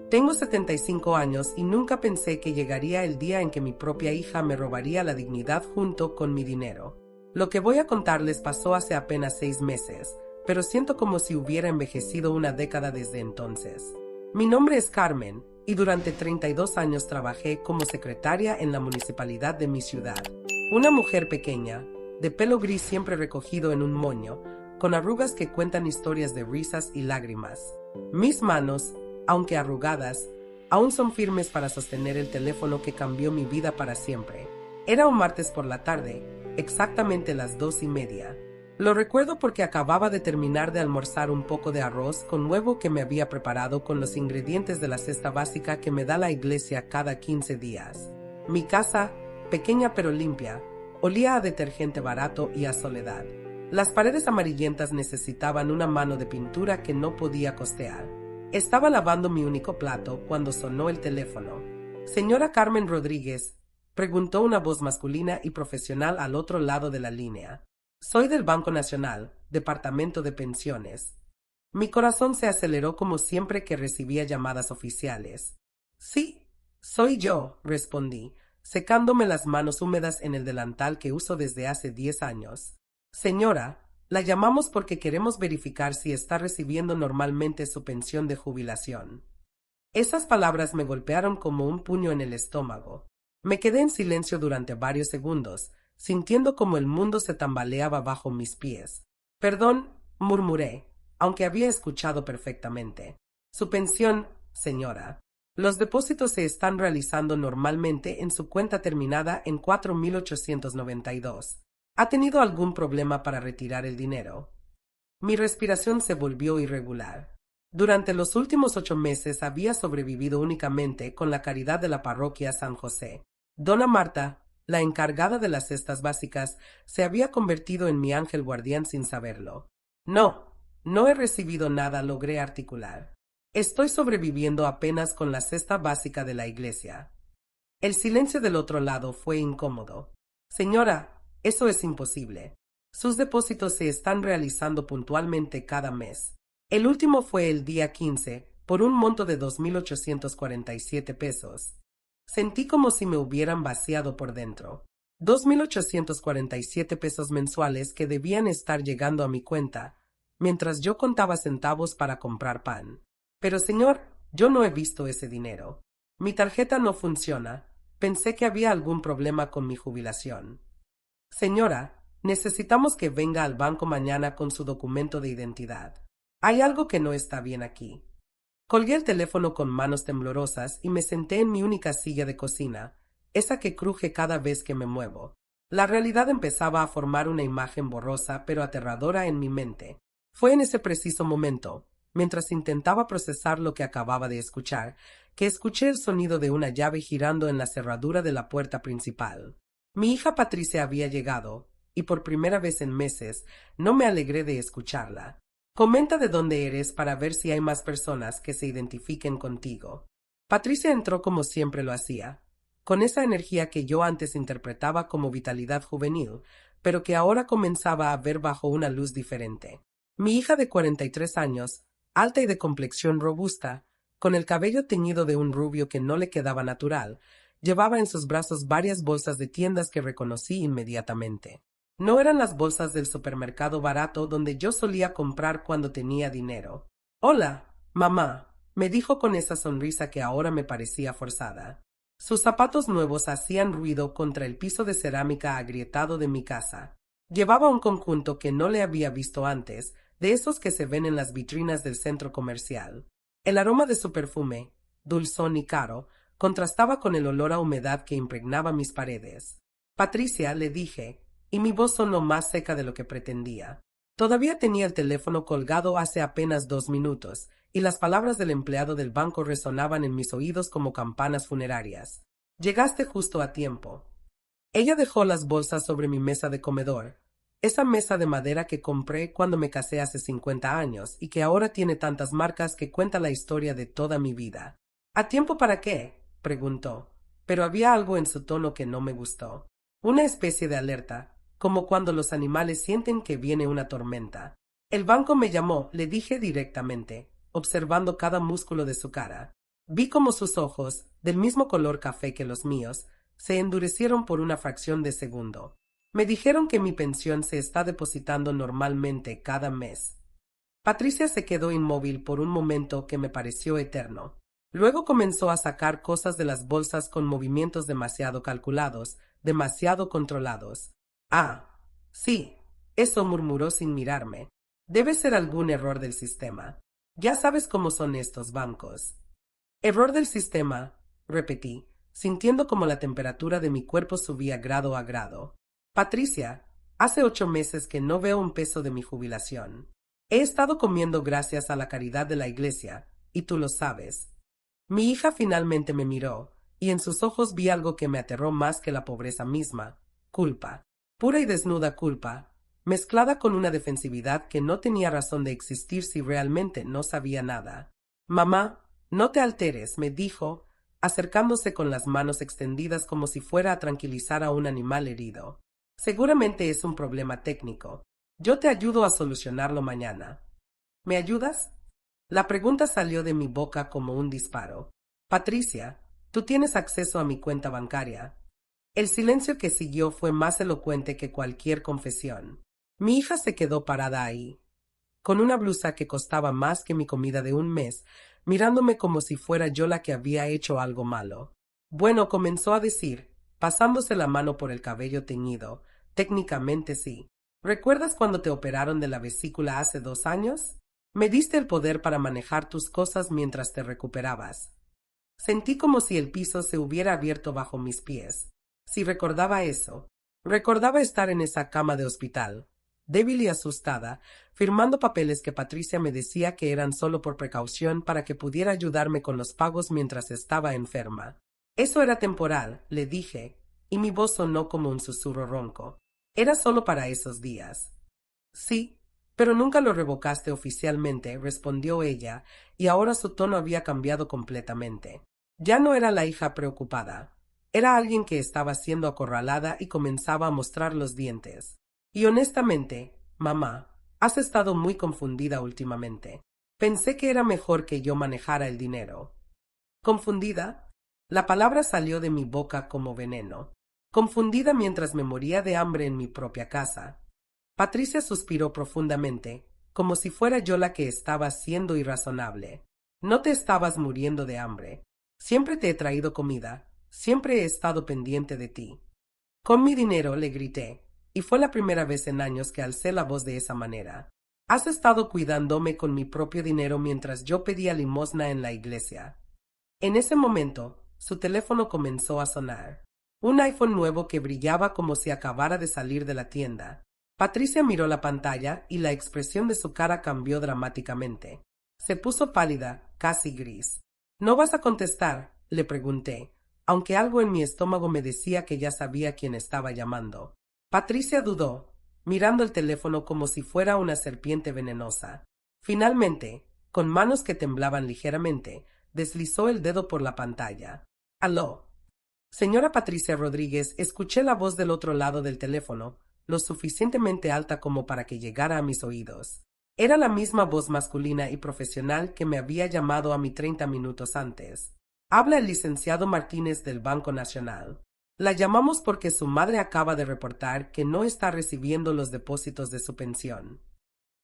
Tengo 75 años y nunca pensé que llegaría el día en que mi propia hija me robaría la dignidad junto con mi dinero. Lo que voy a contarles pasó hace apenas 6 meses, pero siento como si hubiera envejecido una década desde entonces. Mi nombre es Carmen, y durante 32 años trabajé como secretaria en la municipalidad de mi ciudad. Una mujer pequeña, de pelo gris siempre recogido en un moño, con arrugas que cuentan historias de risas y lágrimas. Mis manos, aunque arrugadas, aún son firmes para sostener el teléfono que cambió mi vida para siempre. Era un martes por la tarde, exactamente las 2:30. Lo recuerdo porque acababa de terminar de almorzar un poco de arroz con huevo que me había preparado con los ingredientes de la cesta básica que me da la iglesia cada 15 días. Mi casa, pequeña pero limpia, olía a detergente barato y a soledad. Las paredes amarillentas necesitaban una mano de pintura que no podía costear. Estaba lavando mi único plato cuando sonó el teléfono. «Señora Carmen Rodríguez», preguntó una voz masculina y profesional al otro lado de la línea. «Soy del Banco Nacional, Departamento de Pensiones». Mi corazón se aceleró como siempre que recibía llamadas oficiales. «Sí, soy yo», respondí, secándome las manos húmedas en el delantal que uso desde hace 10 años. «Señora, la llamamos porque queremos verificar si está recibiendo normalmente su pensión de jubilación». Esas palabras me golpearon como un puño en el estómago. Me quedé en silencio durante varios segundos, sintiendo como el mundo se tambaleaba bajo mis pies. «Perdón», murmuré, aunque había escuchado perfectamente. «Su pensión, señora. Los depósitos se están realizando normalmente en su cuenta terminada en 4892. ¿Ha tenido algún problema para retirar el dinero?» Mi respiración se volvió irregular. Durante los últimos 8 meses había sobrevivido únicamente con la caridad de la parroquia San José. Dona Marta, la encargada de las cestas básicas, se había convertido en mi ángel guardián sin saberlo. No he recibido nada, logré articular. Estoy sobreviviendo apenas con la cesta básica de la iglesia. El silencio del otro lado fue incómodo. «Señora, eso es imposible. Sus depósitos se están realizando puntualmente cada mes. El último fue el día 15, por un monto de 2.847 pesos. Sentí como si me hubieran vaciado por dentro. 2.847 pesos mensuales que debían estar llegando a mi cuenta, mientras yo contaba centavos para comprar pan. «Pero señor, yo no he visto ese dinero. Mi tarjeta no funciona. Pensé que había algún problema con mi jubilación». «Señora, necesitamos que venga al banco mañana con su documento de identidad. Hay algo que no está bien aquí». Colgué el teléfono con manos temblorosas y me senté en mi única silla de cocina, esa que cruje cada vez que me muevo. La realidad empezaba a formar una imagen borrosa pero aterradora en mi mente. Fue en ese preciso momento, mientras intentaba procesar lo que acababa de escuchar, que escuché el sonido de una llave girando en la cerradura de la puerta principal. Mi hija Patricia había llegado, y por primera vez en meses no me alegré de escucharla. «Comenta de dónde eres para ver si hay más personas que se identifiquen contigo». Patricia entró como siempre lo hacía, con esa energía que yo antes interpretaba como vitalidad juvenil, pero que ahora comenzaba a ver bajo una luz diferente. Mi hija de 43 años, alta y de complexión robusta, con el cabello teñido de un rubio que no le quedaba natural, llevaba en sus brazos varias bolsas de tiendas que reconocí inmediatamente. No eran las bolsas del supermercado barato donde yo solía comprar cuando tenía dinero. «Hola, mamá», me dijo con esa sonrisa que ahora me parecía forzada. Sus zapatos nuevos hacían ruido contra el piso de cerámica agrietado de mi casa. Llevaba un conjunto que no le había visto antes, de esos que se ven en las vitrinas del centro comercial. El aroma de su perfume, dulzón y caro, contrastaba con el olor a humedad que impregnaba mis paredes. «Patricia», le dije, y mi voz sonó más seca de lo que pretendía. Todavía tenía el teléfono colgado hace apenas 2 minutos, y las palabras del empleado del banco resonaban en mis oídos como campanas funerarias. «Llegaste justo a tiempo». Ella dejó las bolsas sobre mi mesa de comedor, esa mesa de madera que compré cuando me casé hace 50 años y que ahora tiene tantas marcas que cuenta la historia de toda mi vida. «¿A tiempo para qué?», preguntó, pero había algo en su tono que no me gustó. Una especie de alerta, como cuando los animales sienten que viene una tormenta. «El banco me llamó», le dije directamente, observando cada músculo de su cara. Vi cómo sus ojos, del mismo color café que los míos, se endurecieron por una fracción de segundo. Me dijeron que mi pensión se está depositando normalmente cada mes. Patricia se quedó inmóvil por un momento que me pareció eterno. Luego comenzó a sacar cosas de las bolsas con movimientos demasiado calculados, demasiado controlados. Ah, sí, eso murmuró sin mirarme. Debe ser algún error del sistema. Ya sabes cómo son estos bancos. Error del sistema, repetí, sintiendo como la temperatura de mi cuerpo subía grado a grado. Patricia, hace 8 meses que no veo un peso de mi jubilación. He estado comiendo gracias a la caridad de la iglesia, y tú lo sabes. Mi hija finalmente me miró, y en sus ojos vi algo que me aterró más que la pobreza misma: culpa, pura y desnuda culpa, mezclada con una defensividad que no tenía razón de existir si realmente no sabía nada. Mamá, no te alteres, me dijo, acercándose con las manos extendidas como si fuera a tranquilizar a un animal herido. Seguramente es un problema técnico. Yo te ayudo a solucionarlo mañana. ¿Me ayudas? La pregunta salió de mi boca como un disparo. Patricia, tú tienes acceso a mi cuenta bancaria. El silencio que siguió fue más elocuente que cualquier confesión. Mi hija se quedó parada ahí, con una blusa que costaba más que mi comida de un mes, mirándome como si fuera yo la que había hecho algo malo. Bueno, comenzó a decir, pasándose la mano por el cabello teñido, técnicamente sí. ¿Recuerdas cuando te operaron de la vesícula hace 2 años? Me diste el poder para manejar tus cosas mientras te recuperabas. Sentí como si el piso se hubiera abierto bajo mis pies. Si recordaba eso, recordaba estar en esa cama de hospital, débil y asustada, firmando papeles que Patricia me decía que eran solo por precaución para que pudiera ayudarme con los pagos mientras estaba enferma. Eso era temporal, le dije, y mi voz sonó como un susurro ronco. Era solo para esos días. Sí, pero nunca lo revocaste oficialmente, respondió ella, y ahora su tono había cambiado completamente. Ya no era la hija preocupada. Era alguien que estaba siendo acorralada y comenzaba a mostrar los dientes. Y honestamente, mamá, has estado muy confundida últimamente. Pensé que era mejor que yo manejara el dinero. ¿Confundida? La palabra salió de mi boca como veneno. Confundida mientras me moría de hambre en mi propia casa. Patricia suspiró profundamente, como si fuera yo la que estaba siendo irrazonable. No te estabas muriendo de hambre. Siempre te he traído comida. Siempre he estado pendiente de ti. Con mi dinero, le grité, y fue la primera vez en años que alcé la voz de esa manera. Has estado cuidándome con mi propio dinero mientras yo pedía limosna en la iglesia. En ese momento, su teléfono comenzó a sonar. Un iPhone nuevo que brillaba como si acabara de salir de la tienda. Patricia miró la pantalla y la expresión de su cara cambió dramáticamente. Se puso pálida, casi gris. ¿No vas a contestar?, le pregunté, aunque algo en mi estómago me decía que ya sabía quién estaba llamando. Patricia dudó, mirando el teléfono como si fuera una serpiente venenosa. Finalmente, con manos que temblaban ligeramente, deslizó el dedo por la pantalla. «Aló. Señora Patricia Rodríguez», escuché la voz del otro lado del teléfono, lo suficientemente alta como para que llegara a mis oídos. Era la misma voz masculina y profesional que me había llamado a mí 30 minutos antes. «Habla el licenciado Martínez del Banco Nacional. La llamamos porque su madre acaba de reportar que no está recibiendo los depósitos de su pensión».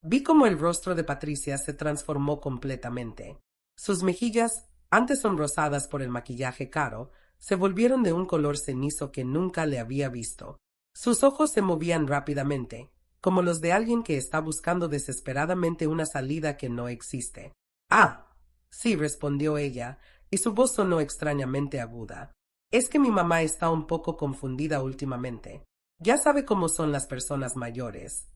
Vi cómo el rostro de Patricia se transformó completamente. Sus mejillas, antes sonrosadas por el maquillaje caro, se volvieron de un color cenizo que nunca le había visto. Sus ojos se movían rápidamente, como los de alguien que está buscando desesperadamente una salida que no existe. «Ah, sí», respondió ella, y su voz sonó extrañamente aguda. «Es que mi mamá está un poco confundida últimamente. Ya sabe cómo son las personas mayores».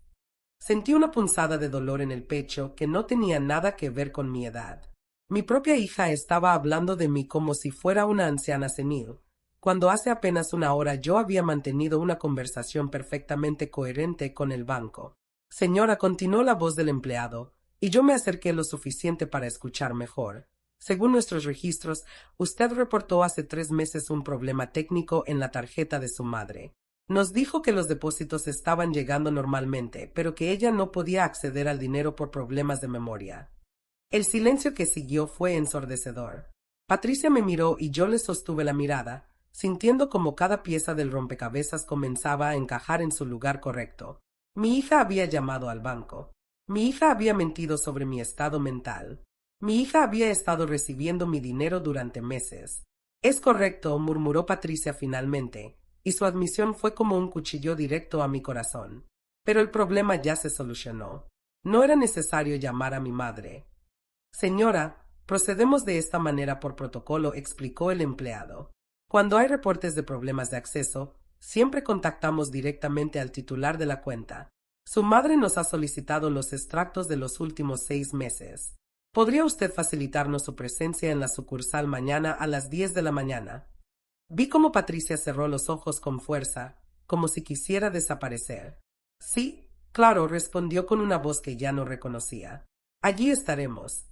Sentí una punzada de dolor en el pecho que no tenía nada que ver con mi edad. Mi propia hija estaba hablando de mí como si fuera una anciana senil, cuando hace apenas una hora yo había mantenido una conversación perfectamente coherente con el banco. «Señora», continuó la voz del empleado, y yo me acerqué lo suficiente para escuchar mejor. «Según nuestros registros, usted reportó hace 3 meses un problema técnico en la tarjeta de su madre. Nos dijo que los depósitos estaban llegando normalmente, pero que ella no podía acceder al dinero por problemas de memoria». El silencio que siguió fue ensordecedor. Patricia me miró y yo le sostuve la mirada, sintiendo como cada pieza del rompecabezas comenzaba a encajar en su lugar correcto. Mi hija había llamado al banco. Mi hija había mentido sobre mi estado mental. Mi hija había estado recibiendo mi dinero durante meses. Es correcto, murmuró Patricia finalmente, y su admisión fue como un cuchillo directo a mi corazón. Pero el problema ya se solucionó. No era necesario llamar a mi madre. Señora, procedemos de esta manera por protocolo, explicó el empleado. Cuando hay reportes de problemas de acceso, siempre contactamos directamente al titular de la cuenta. Su madre nos ha solicitado los extractos de los últimos 6 meses. ¿Podría usted facilitarnos su presencia en la sucursal mañana a las 10 de la mañana? Vi cómo Patricia cerró los ojos con fuerza, como si quisiera desaparecer. Sí, claro, respondió con una voz que ya no reconocía. Allí estaremos.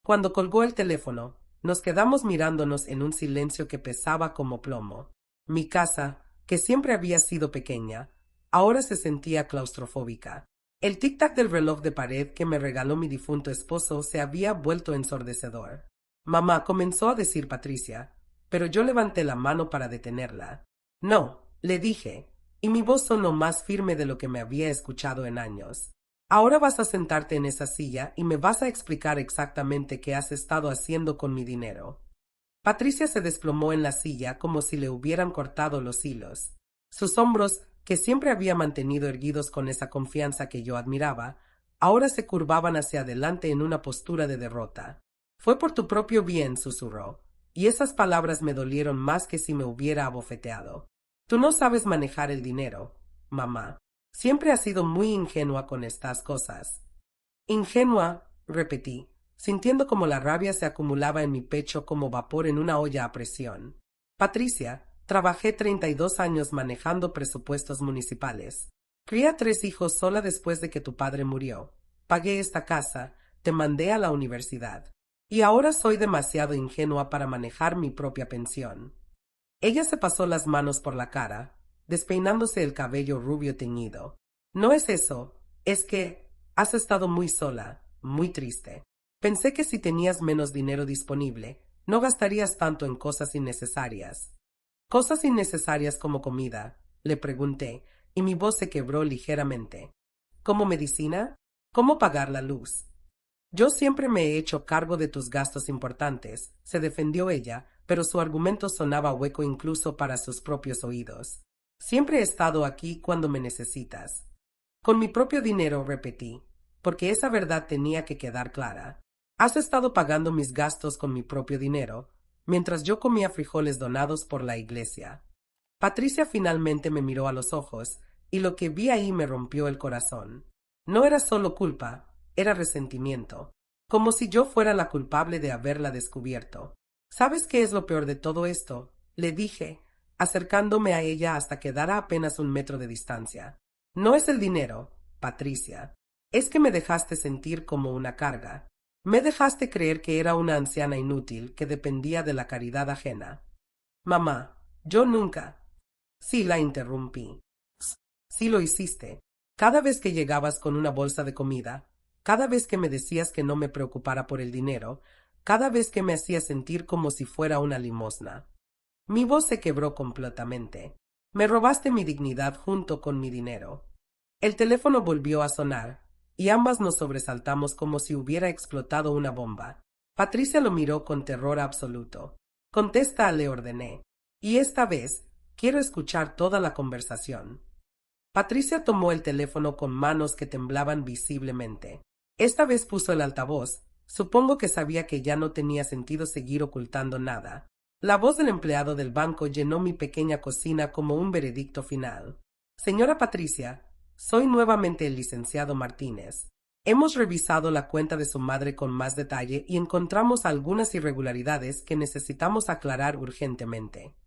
Cuando colgó el teléfono, nos quedamos mirándonos en un silencio que pesaba como plomo. Mi casa, que siempre había sido pequeña, ahora se sentía claustrofóbica. El tic-tac del reloj de pared que me regaló mi difunto esposo se había vuelto ensordecedor. Mamá, comenzó a decir Patricia, pero yo levanté la mano para detenerla. No, le dije, y mi voz sonó más firme de lo que me había escuchado en años. Ahora vas a sentarte en esa silla y me vas a explicar exactamente qué has estado haciendo con mi dinero. Patricia se desplomó en la silla como si le hubieran cortado los hilos. Sus hombros, que siempre había mantenido erguidos con esa confianza que yo admiraba, ahora se curvaban hacia adelante en una postura de derrota. Fue por tu propio bien, susurró, y esas palabras me dolieron más que si me hubiera abofeteado. Tú no sabes manejar el dinero, mamá. Siempre has sido muy ingenua con estas cosas. Ingenua, repetí, sintiendo como la rabia se acumulaba en mi pecho como vapor en una olla a presión. Patricia, trabajé 32 años manejando presupuestos municipales. Crié a 3 hijos sola después de que tu padre murió. Pagué esta casa, te mandé a la universidad. Y ahora soy demasiado ingenua para manejar mi propia pensión. Ella se pasó las manos por la cara, despeinándose el cabello rubio teñido. No es eso, es que has estado muy sola, muy triste. Pensé que si tenías menos dinero disponible, no gastarías tanto en cosas innecesarias. ¿Cosas innecesarias como comida?, le pregunté, y mi voz se quebró ligeramente. ¿Como medicina? ¿Cómo pagar la luz? Yo siempre me he hecho cargo de tus gastos importantes, se defendió ella, pero su argumento sonaba hueco incluso para sus propios oídos. Siempre he estado aquí cuando me necesitas. Con mi propio dinero, repetí, porque esa verdad tenía que quedar clara. Has estado pagando mis gastos con mi propio dinero, mientras yo comía frijoles donados por la iglesia. Patricia finalmente me miró a los ojos, y lo que vi ahí me rompió el corazón. No era solo culpa, era resentimiento, como si yo fuera la culpable de haberla descubierto. ¿Sabes qué es lo peor de todo esto?, le dije, acercándome a ella hasta quedar a apenas 1 metro de distancia. No es el dinero, Patricia. Es que me dejaste sentir como una carga. Me dejaste creer que era una anciana inútil que dependía de la caridad ajena. Mamá, yo nunca. Sí, la interrumpí. Sí lo hiciste. Cada vez que llegabas con una bolsa de comida, cada vez que me decías que no me preocupara por el dinero, cada vez que me hacías sentir como si fuera una limosna. Mi voz se quebró completamente. Me robaste mi dignidad junto con mi dinero. El teléfono volvió a sonar, y ambas nos sobresaltamos como si hubiera explotado una bomba. Patricia lo miró con terror absoluto. Contesta, le ordené. Y esta vez, quiero escuchar toda la conversación. Patricia tomó el teléfono con manos que temblaban visiblemente. Esta vez puso el altavoz. Supongo que sabía que ya no tenía sentido seguir ocultando nada. La voz del empleado del banco llenó mi pequeña cocina como un veredicto final. Señora Patricia, soy nuevamente el licenciado Martínez. Hemos revisado la cuenta de su madre con más detalle y encontramos algunas irregularidades que necesitamos aclarar urgentemente.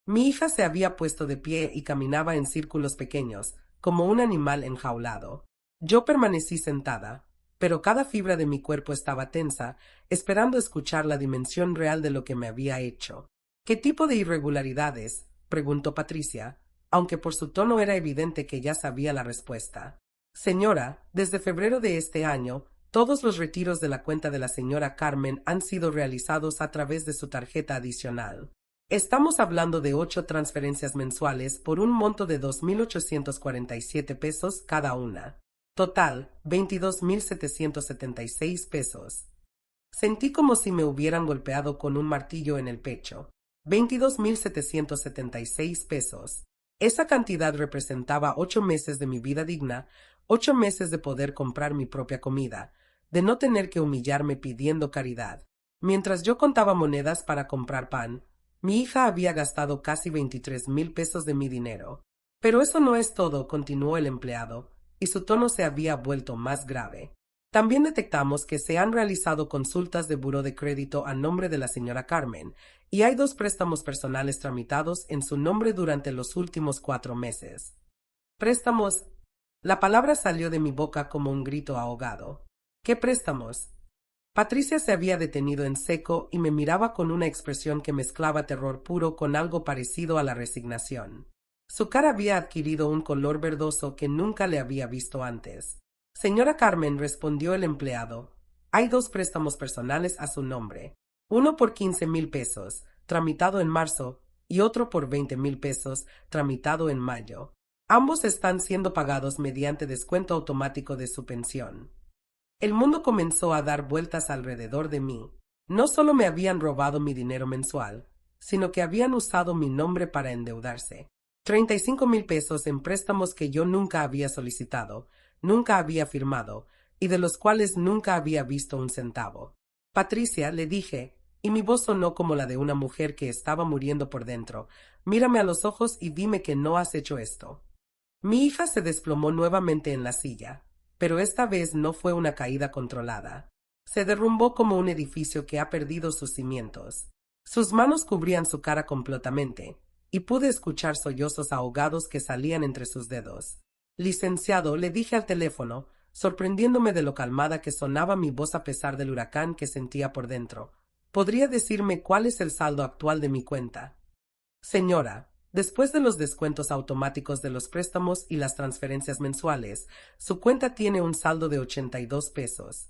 Mi hija se había puesto de pie y caminaba en círculos pequeños, como un animal enjaulado. Yo permanecí sentada, pero cada fibra de mi cuerpo estaba tensa, esperando escuchar la dimensión real de lo que me había hecho. ¿Qué tipo de irregularidades?, preguntó Patricia, aunque por su tono era evidente que ya sabía la respuesta. Señora, desde febrero de este año, Todos los retiros de la cuenta de la señora Carmen han sido realizados a través de su tarjeta adicional. Estamos hablando de 8 transferencias mensuales por un monto de 2.847 pesos cada una. Total, 22.776 pesos. Sentí como si me hubieran golpeado con un martillo en el pecho. 22.776 pesos. Esa cantidad representaba 8 meses de mi vida digna, 8 meses de poder comprar mi propia comida, de no tener que humillarme pidiendo caridad. Mientras yo contaba monedas para comprar pan, mi hija había gastado casi 23,000 pesos de mi dinero. Pero eso no es todo, continuó el empleado, y su tono se había vuelto más grave. También detectamos que se han realizado consultas de buró de crédito a nombre de la señora Carmen, y hay 2 préstamos personales tramitados en su nombre durante los últimos 4 meses. Préstamos. La palabra salió de mi boca como un grito ahogado. ¿Qué préstamos? Patricia se había detenido en seco y me miraba con una expresión que mezclaba terror puro con algo parecido a la resignación. Su cara había adquirido un color verdoso que nunca le había visto antes. Señora Carmen, respondió el empleado, hay 2 préstamos personales a su nombre. Uno por 15,000 pesos, tramitado en marzo, y otro por 20,000 pesos, tramitado en mayo. Ambos están siendo pagados mediante descuento automático de su pensión. El mundo comenzó a dar vueltas alrededor de mí. No solo me habían robado mi dinero mensual, sino que habían usado mi nombre para endeudarse. 35,000 pesos en préstamos que yo nunca había solicitado, nunca había firmado, y de los cuales nunca había visto un centavo. Patricia, le dije, y mi voz sonó como la de una mujer que estaba muriendo por dentro, mírame a los ojos y dime que no has hecho esto. Mi hija se desplomó nuevamente en la silla, pero esta vez no fue una caída controlada. Se derrumbó como un edificio que ha perdido sus cimientos. Sus manos cubrían su cara completamente, y pude escuchar sollozos ahogados que salían entre sus dedos. Licenciado, le dije al teléfono, sorprendiéndome de lo calmada que sonaba mi voz a pesar del huracán que sentía por dentro. ¿Podría decirme cuál es el saldo actual de mi cuenta? Señora, después de los descuentos automáticos de los préstamos y las transferencias mensuales, su cuenta tiene un saldo de 82 pesos.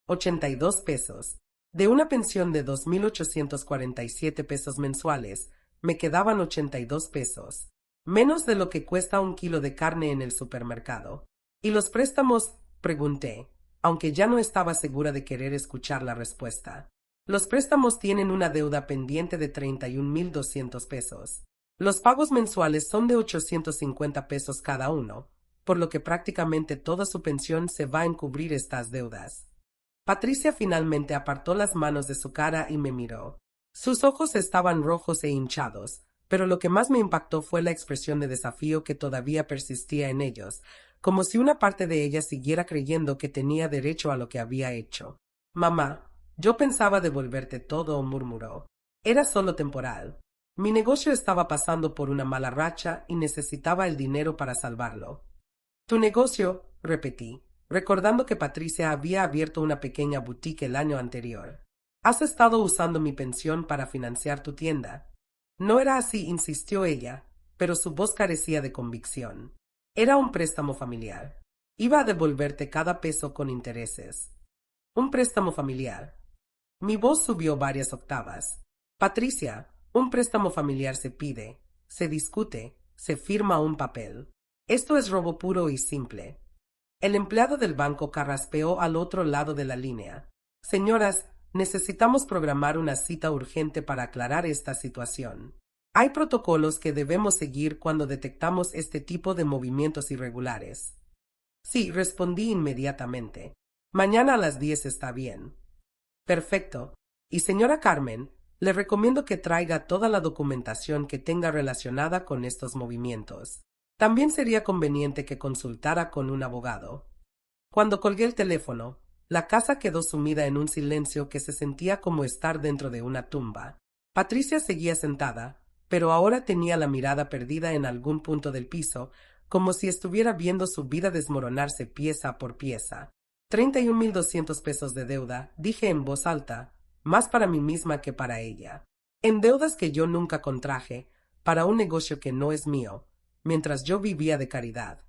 82 pesos. De una pensión de 2.847 pesos mensuales, me quedaban 82 pesos. Menos de lo que cuesta un kilo de carne en el supermercado. ¿Y los préstamos? Pregunté, aunque ya no estaba segura de querer escuchar la respuesta. Los préstamos tienen una deuda pendiente de 31,200 pesos. Los pagos mensuales son de 850 pesos cada uno, por lo que prácticamente toda su pensión se va en cubrir estas deudas. Patricia finalmente apartó las manos de su cara y me miró. Sus ojos estaban rojos e hinchados, pero lo que más me impactó fue la expresión de desafío que todavía persistía en ellos, como si una parte de ella siguiera creyendo que tenía derecho a lo que había hecho. Mamá, yo pensaba devolverte todo, murmuró. Era solo temporal. Mi negocio estaba pasando por una mala racha y necesitaba el dinero para salvarlo. Tu negocio, repetí, recordando que Patricia había abierto una pequeña boutique el año anterior. Has estado usando mi pensión para financiar tu tienda. No era así, insistió ella, pero su voz carecía de convicción. Era un préstamo familiar. Iba a devolverte cada peso con intereses. Un préstamo familiar. Mi voz subió varias octavas. Patricia, un préstamo familiar se pide, se discute, se firma un papel. Esto es robo puro y simple. El empleado del banco carraspeó al otro lado de la línea. Señoras, necesitamos programar una cita urgente para aclarar esta situación. Hay protocolos que debemos seguir cuando detectamos este tipo de movimientos irregulares. Sí, respondí inmediatamente. Mañana a las 10 está bien. Perfecto. Y señora Carmen, le recomiendo que traiga toda la documentación que tenga relacionada con estos movimientos. También sería conveniente que consultara con un abogado. Cuando colgué el teléfono, la casa quedó sumida en un silencio que se sentía como estar dentro de una tumba. Patricia seguía sentada, pero ahora tenía la mirada perdida en algún punto del piso, como si estuviera viendo su vida desmoronarse pieza por pieza. 31,200 pesos de deuda, dije en voz alta, más para mí misma que para ella. En deudas que yo nunca contraje, para un negocio que no es mío, mientras yo vivía de caridad.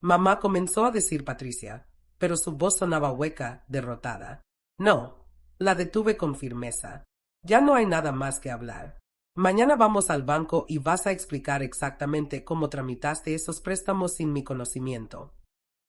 Mamá, comenzó a decir Patricia. pero su voz sonaba hueca, derrotada. No, la detuve con firmeza. Ya no hay nada más que hablar. Mañana vamos al banco y vas a explicar exactamente cómo tramitaste esos préstamos sin mi conocimiento.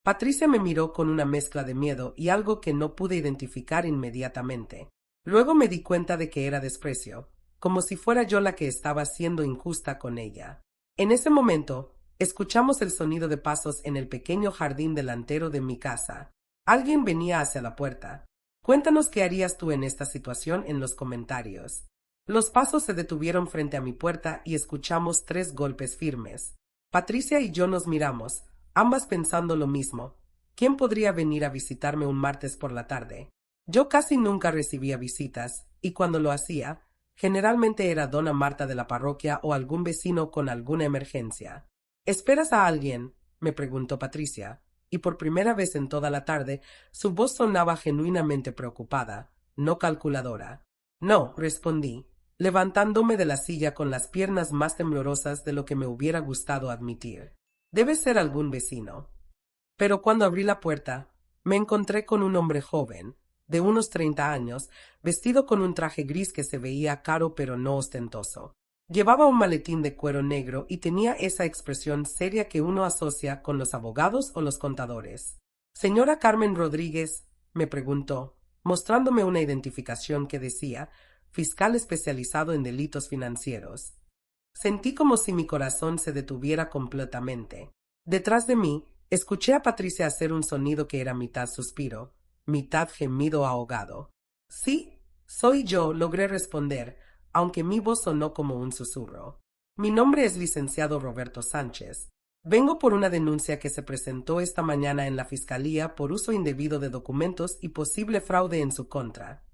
Patricia me miró con una mezcla de miedo y algo que no pude identificar inmediatamente. Luego me di cuenta de que era desprecio, como si fuera yo la que estaba siendo injusta con ella. En ese momento, escuchamos el sonido de pasos en el pequeño jardín delantero de mi casa. Alguien venía hacia la puerta. Cuéntanos qué harías tú en esta situación en los comentarios. Los pasos se detuvieron frente a mi puerta y escuchamos 3 golpes firmes. Patricia y yo nos miramos, ambas pensando lo mismo. ¿Quién podría venir a visitarme un martes por la tarde? Yo casi nunca recibía visitas, y cuando lo hacía, generalmente era Dona Marta de la parroquia o algún vecino con alguna emergencia. ¿Esperas a alguien?, me preguntó Patricia, y por primera vez en toda la tarde su voz sonaba genuinamente preocupada, no calculadora. No, respondí, levantándome de la silla con las piernas más temblorosas de lo que me hubiera gustado admitir. Debe ser algún vecino. Pero cuando abrí la puerta, me encontré con un hombre joven, de unos 30 años, vestido con un traje gris que se veía caro pero no ostentoso. Llevaba un maletín de cuero negro y tenía esa expresión seria que uno asocia con los abogados o los contadores. «Señora Carmen Rodríguez», me preguntó, mostrándome una identificación que decía «Fiscal especializado en delitos financieros». Sentí como si mi corazón se detuviera completamente. Detrás de mí, escuché a Patricia hacer un sonido que era mitad suspiro, mitad gemido ahogado. «Sí, soy yo», logré responder, aunque mi voz sonó como un susurro. «Mi nombre es licenciado Roberto Sánchez. Vengo por una denuncia que se presentó esta mañana en la Fiscalía por uso indebido de documentos y posible fraude en su contra».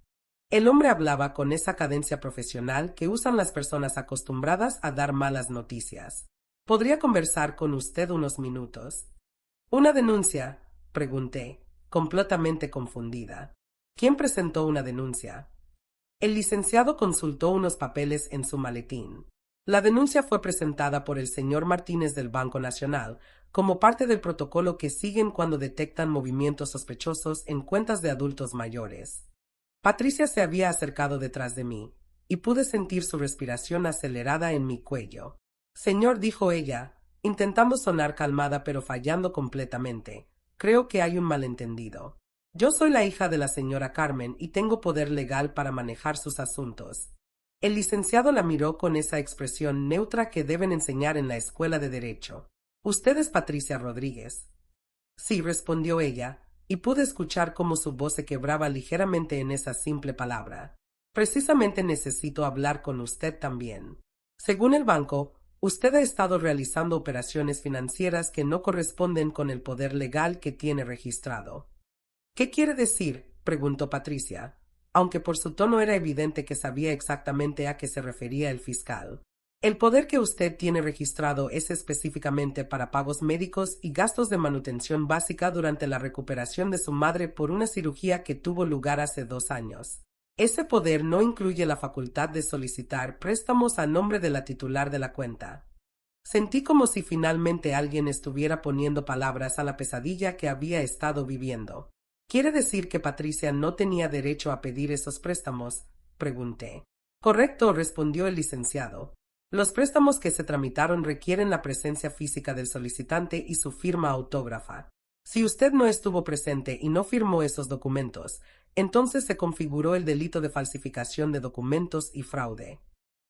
El hombre hablaba con esa cadencia profesional que usan las personas acostumbradas a dar malas noticias. «¿Podría conversar con usted unos minutos?» «¿Una denuncia?», pregunté, completamente confundida. «¿Quién presentó una denuncia?» El licenciado consultó unos papeles en su maletín. La denuncia fue presentada por el señor Martínez del Banco Nacional, como parte del protocolo que siguen cuando detectan movimientos sospechosos en cuentas de adultos mayores. Patricia se había acercado detrás de mí, y pude sentir su respiración acelerada en mi cuello. «Señor», dijo ella, intentando sonar calmada pero fallando completamente, «creo que hay un malentendido. Yo soy la hija de la señora Carmen y tengo poder legal para manejar sus asuntos». El licenciado la miró con esa expresión neutra que deben enseñar en la escuela de Derecho. «¿Usted es Patricia Rodríguez?» «Sí», respondió ella, y pude escuchar cómo su voz se quebraba ligeramente en esa simple palabra. «Precisamente necesito hablar con usted también. Según el banco, usted ha estado realizando operaciones financieras que no corresponden con el poder legal que tiene registrado». «¿Qué quiere decir?», preguntó Patricia, aunque por su tono era evidente que sabía exactamente a qué se refería el fiscal. «El poder que usted tiene registrado es específicamente para pagos médicos y gastos de manutención básica durante la recuperación de su madre por una cirugía que tuvo lugar hace 2 años. Ese poder no incluye la facultad de solicitar préstamos a nombre de la titular de la cuenta». Sentí como si finalmente alguien estuviera poniendo palabras a la pesadilla que había estado viviendo. «¿Quiere decir que Patricia no tenía derecho a pedir esos préstamos?», pregunté. «Correcto», respondió el licenciado. «Los préstamos que se tramitaron requieren la presencia física del solicitante y su firma autógrafa. Si usted no estuvo presente y no firmó esos documentos, entonces se configuró el delito de falsificación de documentos y fraude».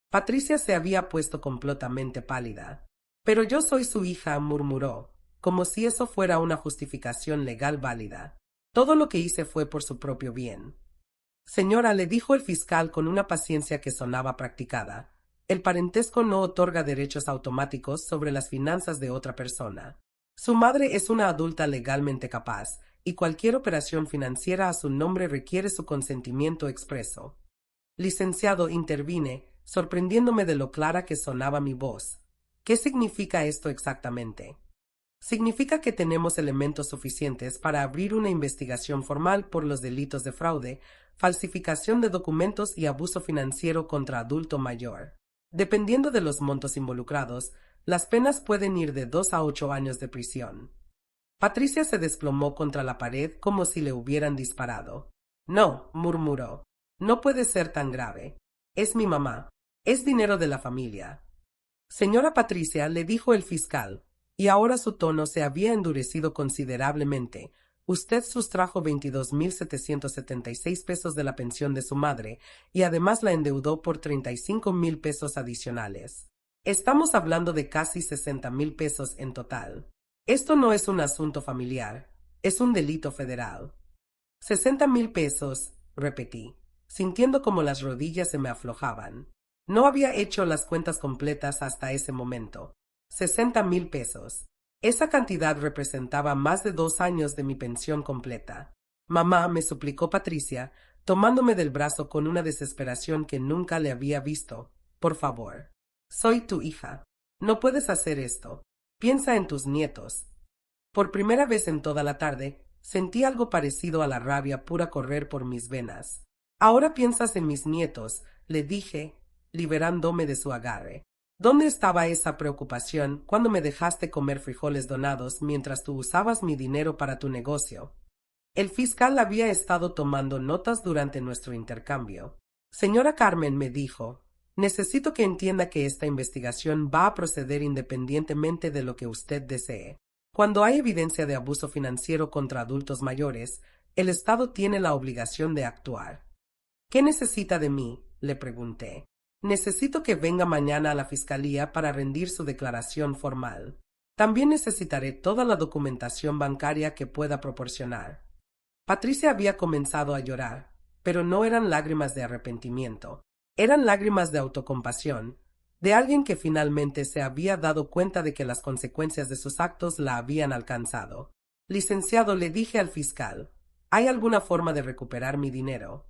Patricia se había puesto completamente pálida. «Pero yo soy su hija», murmuró, como si eso fuera una justificación legal válida. «Todo lo que hice fue por su propio bien». «Señora», le dijo el fiscal con una paciencia que sonaba practicada, «el parentesco no otorga derechos automáticos sobre las finanzas de otra persona. Su madre es una adulta legalmente capaz, y cualquier operación financiera a su nombre requiere su consentimiento expreso». «Licenciado», intervine, sorprendiéndome de lo clara que sonaba mi voz. «¿Qué significa esto exactamente?» «Significa que tenemos elementos suficientes para abrir una investigación formal por los delitos de fraude, falsificación de documentos y abuso financiero contra adulto mayor. Dependiendo de los montos involucrados, las penas pueden ir de 2 a 8 años de prisión». Patricia se desplomó contra la pared como si le hubieran disparado. No, murmuró. No puede ser tan grave. Es mi mamá. Es dinero de la familia. Señora Patricia, le dijo el fiscal, y ahora su tono se había endurecido considerablemente. Usted sustrajo 22.776 pesos de la pensión de su madre y además la endeudó por 35.000 pesos adicionales. Estamos hablando de casi 60.000 pesos en total. Esto no es un asunto familiar, es un delito federal. 60.000 pesos, repetí, sintiendo como las rodillas se me aflojaban. No había hecho las cuentas completas hasta ese momento. 60.000 pesos. Esa cantidad representaba más de 2 años de mi pensión completa. Mamá, me suplicó Patricia, tomándome del brazo con una desesperación que nunca le había visto. Por favor. Soy tu hija. No puedes hacer esto. Piensa en tus nietos. Por primera vez en toda la tarde, sentí algo parecido a la rabia pura correr por mis venas. Ahora piensas en mis nietos, le dije, liberándome de su agarre. ¿Dónde estaba esa preocupación cuando me dejaste comer frijoles donados mientras tú usabas mi dinero para tu negocio? El fiscal había estado tomando notas durante nuestro intercambio. Señora Carmen, me dijo, necesito que entienda que esta investigación va a proceder independientemente de lo que usted desee. Cuando hay evidencia de abuso financiero contra adultos mayores, el Estado tiene la obligación de actuar. ¿Qué necesita de mí?, le pregunté. Necesito que venga mañana a la fiscalía para rendir su declaración formal. También necesitaré toda la documentación bancaria que pueda proporcionar. Patricia había comenzado a llorar, pero no eran lágrimas de arrepentimiento. Eran lágrimas de autocompasión, de alguien que finalmente se había dado cuenta de que las consecuencias de sus actos la habían alcanzado. Licenciado, le dije al fiscal, ¿hay alguna forma de recuperar mi dinero?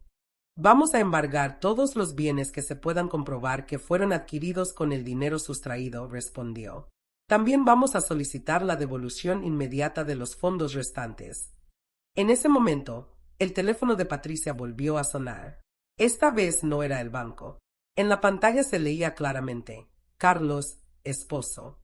Vamos a embargar todos los bienes que se puedan comprobar que fueron adquiridos con el dinero sustraído, respondió. También vamos a solicitar la devolución inmediata de los fondos restantes. En ese momento, el teléfono de Patricia volvió a sonar. Esta vez no era el banco. En la pantalla se leía claramente, Carlos, esposo.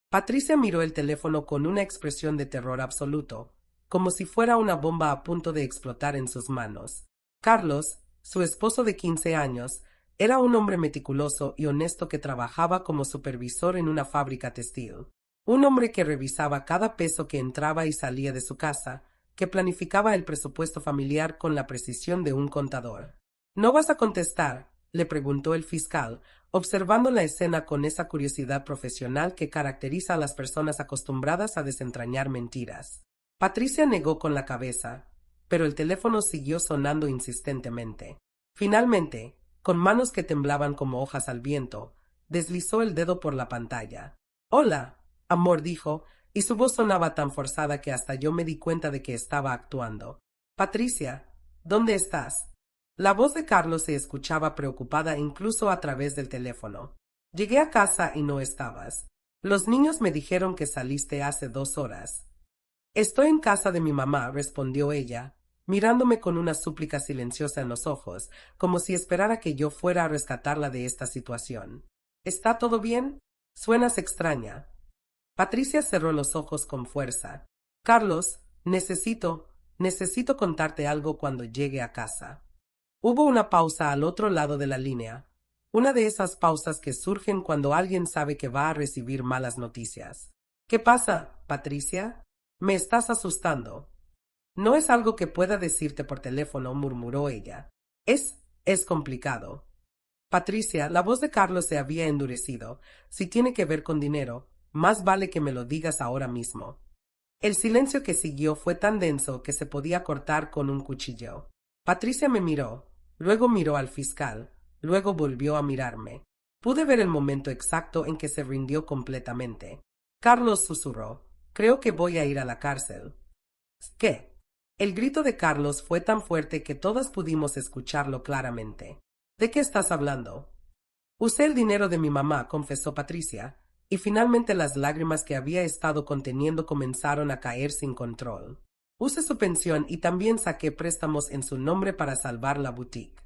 Patricia miró el teléfono con una expresión de terror absoluto, como si fuera una bomba a punto de explotar en sus manos. Carlos, su esposo de 15 años, era un hombre meticuloso y honesto que trabajaba como supervisor en una fábrica textil. Un hombre que revisaba cada peso que entraba y salía de su casa, que planificaba el presupuesto familiar con la precisión de un contador. ¿No vas a contestar?, le preguntó el fiscal, observando la escena con esa curiosidad profesional que caracteriza a las personas acostumbradas a desentrañar mentiras. Patricia negó con la cabeza, pero el teléfono siguió sonando insistentemente. Finalmente, con manos que temblaban como hojas al viento, deslizó el dedo por la pantalla. «Hola», amor, dijo, y su voz sonaba tan forzada que hasta yo me di cuenta de que estaba actuando. «Patricia, ¿dónde estás?» La voz de Carlos se escuchaba preocupada incluso a través del teléfono. «Llegué a casa y no estabas. Los niños me dijeron que saliste hace 2 horas». «Estoy en casa de mi mamá», respondió ella, mirándome con una súplica silenciosa en los ojos, como si esperara que yo fuera a rescatarla de esta situación. «¿Está todo bien? Suenas extraña». Patricia cerró los ojos con fuerza. «Carlos, necesito contarte algo cuando llegue a casa». Hubo una pausa al otro lado de la línea, una de esas pausas que surgen cuando alguien sabe que va a recibir malas noticias. «¿Qué pasa, Patricia? Me estás asustando». «No es algo que pueda decirte por teléfono», murmuró ella. Es complicado». «Patricia», la voz de Carlos se había endurecido, «si tiene que ver con dinero, más vale que me lo digas ahora mismo». El silencio que siguió fue tan denso que se podía cortar con un cuchillo. Patricia me miró, luego miró al fiscal, luego volvió a mirarme. Pude ver el momento exacto en que se rindió completamente. Carlos susurró, «Creo que voy a ir a la cárcel». «¿Qué?». El grito de Carlos fue tan fuerte que todas pudimos escucharlo claramente. «¿De qué estás hablando?». «Usé el dinero de mi mamá», confesó Patricia, y finalmente las lágrimas que había estado conteniendo comenzaron a caer sin control. «Usé su pensión y también saqué préstamos en su nombre para salvar la boutique».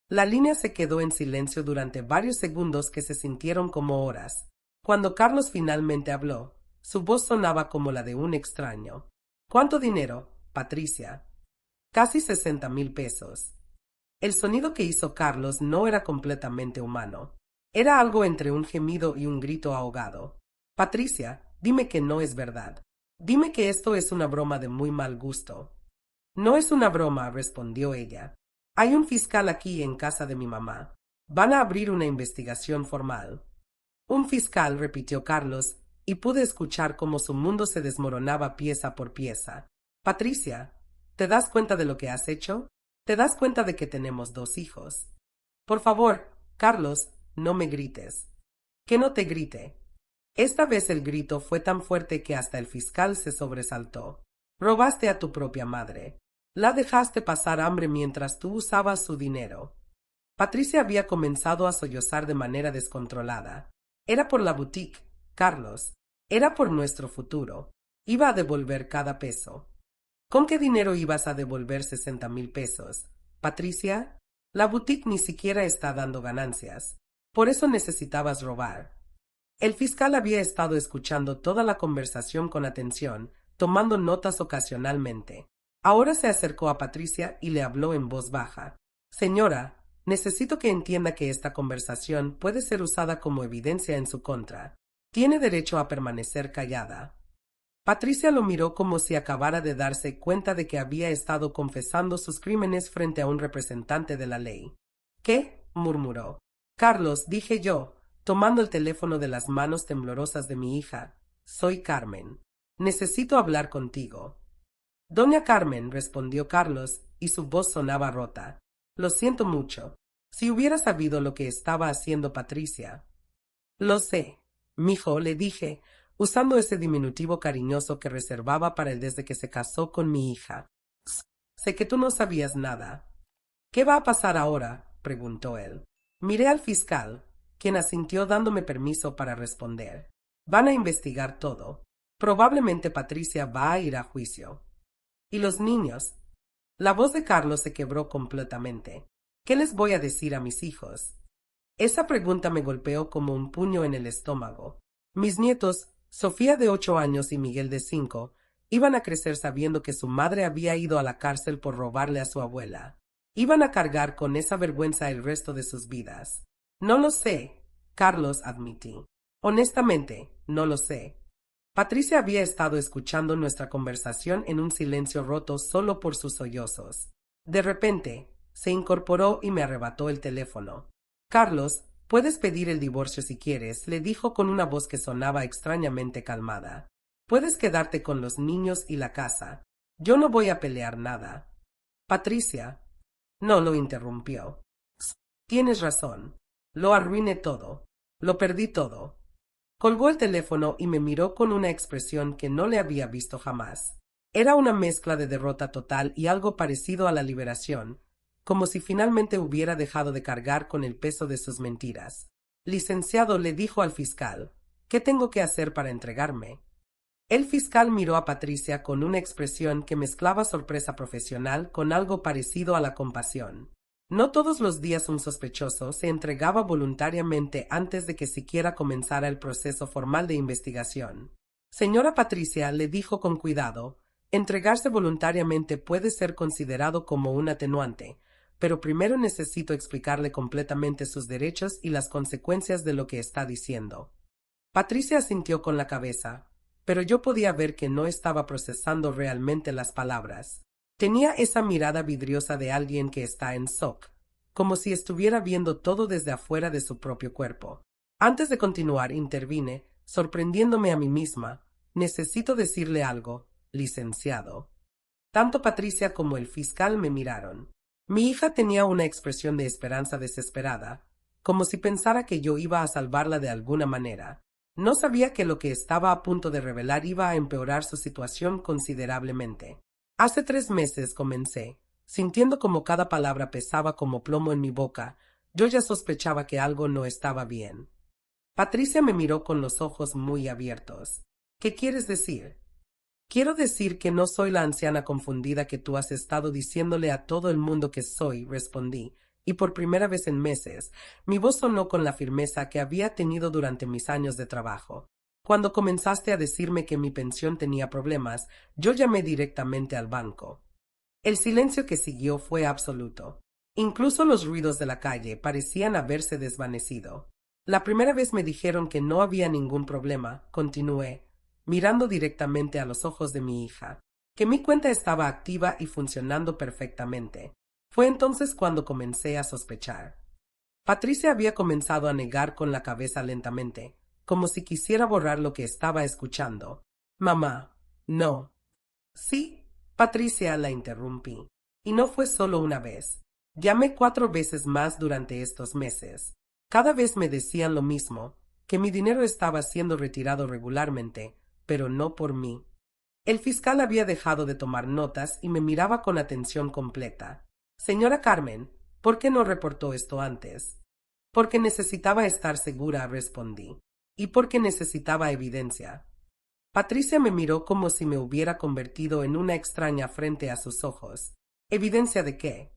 La línea se quedó en silencio durante varios segundos que se sintieron como horas. Cuando Carlos finalmente habló, su voz sonaba como la de un extraño. ¿Cuánto dinero, Patricia? Casi 60,000 pesos. El sonido que hizo Carlos no era completamente humano. Era algo entre un gemido y un grito ahogado. Patricia, dime que no es verdad. Dime que esto es una broma de muy mal gusto. No es una broma, respondió ella. Hay un fiscal aquí en casa de mi mamá. Van a abrir una investigación formal. Un fiscal, repitió Carlos, y pude escuchar cómo su mundo se desmoronaba pieza por pieza. Patricia, ¿te das cuenta de lo que has hecho? ¿Te das cuenta de que tenemos 2 hijos? Por favor, Carlos, no me grites. Que no te grite. Esta vez el grito fue tan fuerte que hasta el fiscal se sobresaltó. Robaste a tu propia madre. La dejaste pasar hambre mientras tú usabas su dinero. Patricia había comenzado a sollozar de manera descontrolada. Era por la boutique, Carlos. Era por nuestro futuro. Iba a devolver cada peso. ¿Con qué dinero ibas a devolver 60,000 pesos? Patricia, la boutique ni siquiera está dando ganancias. Por eso necesitabas robar. El fiscal había estado escuchando toda la conversación con atención, tomando notas ocasionalmente. Ahora se acercó a Patricia y le habló en voz baja. Señora, necesito que entienda que esta conversación puede ser usada como evidencia en su contra. Tiene derecho a permanecer callada. Patricia lo miró como si acabara de darse cuenta de que había estado confesando sus crímenes frente a un representante de la ley. ¿Qué? Murmuró. Carlos, dije yo, tomando el teléfono de las manos temblorosas de mi hija. Soy Carmen. Necesito hablar contigo. Doña Carmen, respondió Carlos, y su voz sonaba rota. Lo siento mucho. Si hubiera sabido lo que estaba haciendo Patricia. Lo sé, mijo, le dije, usando ese diminutivo cariñoso que reservaba para él desde que se casó con mi hija. Sé que tú no sabías nada. ¿Qué va a pasar ahora? Preguntó él. Miré al fiscal, quien asintió dándome permiso para responder. Van a investigar todo. Probablemente Patricia va a ir a juicio. ¿Y los niños? La voz de Carlos se quebró completamente. ¿Qué les voy a decir a mis hijos? Esa pregunta me golpeó como un puño en el estómago. Mis nietos, Sofía de 8 años y Miguel de 5, iban a crecer sabiendo que su madre había ido a la cárcel por robarle a su abuela. Iban a cargar con esa vergüenza el resto de sus vidas. No lo sé, Carlos admití. Honestamente, no lo sé. Patricia había estado escuchando nuestra conversación en un silencio roto solo por sus sollozos. De repente, se incorporó y me arrebató el teléfono. Carlos, puedes pedir el divorcio si quieres, le dijo con una voz que sonaba extrañamente calmada. Puedes quedarte con los niños y la casa. Yo no voy a pelear nada. Patricia. No, lo interrumpió. Tienes razón. Lo arruiné todo. Lo perdí todo. Colgó el teléfono y me miró con una expresión que no le había visto jamás. Era una mezcla de derrota total y algo parecido a la liberación, como si finalmente hubiera dejado de cargar con el peso de sus mentiras. Licenciado, le dijo al fiscal, ¿qué tengo que hacer para entregarme? El fiscal miró a Patricia con una expresión que mezclaba sorpresa profesional con algo parecido a la compasión. No todos los días un sospechoso se entregaba voluntariamente antes de que siquiera comenzara el proceso formal de investigación. Señora Patricia, le dijo con cuidado, entregarse voluntariamente puede ser considerado como un atenuante, pero primero necesito explicarle completamente sus derechos y las consecuencias de lo que está diciendo. Patricia asintió con la cabeza, pero yo podía ver que no estaba procesando realmente las palabras. Tenía esa mirada vidriosa de alguien que está en shock, como si estuviera viendo todo desde afuera de su propio cuerpo. Antes de continuar, intervine, sorprendiéndome a mí misma. Necesito decirle algo, licenciado. Tanto Patricia como el fiscal me miraron. Mi hija tenía una expresión de esperanza desesperada, como si pensara que yo iba a salvarla de alguna manera. No sabía que lo que estaba a punto de revelar iba a empeorar su situación considerablemente. Hace 3 meses comencé, sintiendo como cada palabra pesaba como plomo en mi boca. Yo ya sospechaba que algo no estaba bien. Patricia me miró con los ojos muy abiertos. ¿Qué quieres decir? Quiero decir que no soy la anciana confundida que tú has estado diciéndole a todo el mundo que soy, respondí, y por primera vez en meses, mi voz sonó con la firmeza que había tenido durante mis años de trabajo. Cuando comenzaste a decirme que mi pensión tenía problemas, yo llamé directamente al banco. El silencio que siguió fue absoluto. Incluso los ruidos de la calle parecían haberse desvanecido. La primera vez me dijeron que no había ningún problema, continué, mirando directamente a los ojos de mi hija, que mi cuenta estaba activa y funcionando perfectamente. Fue entonces cuando comencé a sospechar. Patricia había comenzado a negar con la cabeza lentamente, como si quisiera borrar lo que estaba escuchando. Mamá, no. Sí, Patricia, la interrumpí. Y no fue solo una vez. Llamé 4 veces más durante estos meses. Cada vez me decían lo mismo, que mi dinero estaba siendo retirado regularmente, pero no por mí. El fiscal había dejado de tomar notas y me miraba con atención completa. Señora Carmen, ¿por qué no reportó esto antes? Porque necesitaba estar segura, respondí. Y porque necesitaba evidencia. Patricia me miró como si me hubiera convertido en una extraña frente a sus ojos. ¿Evidencia de qué?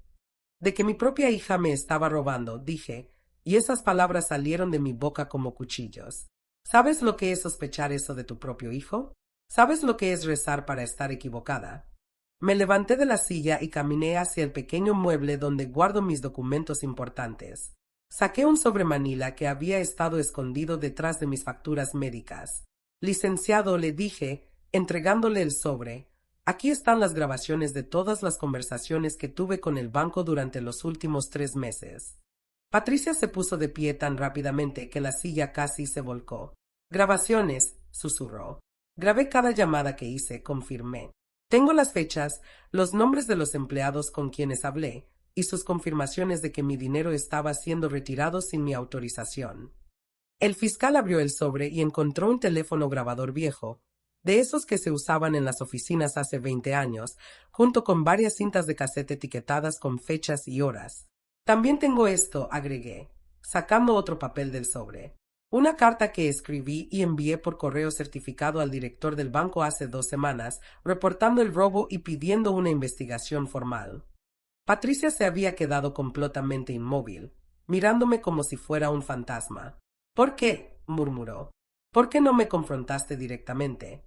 De que mi propia hija me estaba robando, dije, y esas palabras salieron de mi boca como cuchillos. ¿Sabes lo que es sospechar eso de tu propio hijo? ¿Sabes lo que es rezar para estar equivocada? Me levanté de la silla y caminé hacia el pequeño mueble donde guardo mis documentos importantes. Saqué un sobremanila que había estado escondido detrás de mis facturas médicas. Licenciado, le dije, entregándole el sobre, aquí están las grabaciones de todas las conversaciones que tuve con el banco durante los últimos 3 meses. Patricia se puso de pie tan rápidamente que la silla casi se volcó. Grabaciones, susurró. Grabé cada llamada que hice, confirmé. Tengo las fechas, los nombres de los empleados con quienes hablé, y sus confirmaciones de que mi dinero estaba siendo retirado sin mi autorización. El fiscal abrió el sobre y encontró un teléfono grabador viejo, de esos que se usaban en las oficinas hace 20 años, junto con varias cintas de casete etiquetadas con fechas y horas. También tengo esto, agregué, sacando otro papel del sobre. Una carta que escribí y envié por correo certificado al director del banco hace 2 semanas, reportando el robo y pidiendo una investigación formal. Patricia se había quedado completamente inmóvil, mirándome como si fuera un fantasma. ¿Por qué? Murmuró. ¿Por qué no me confrontaste directamente?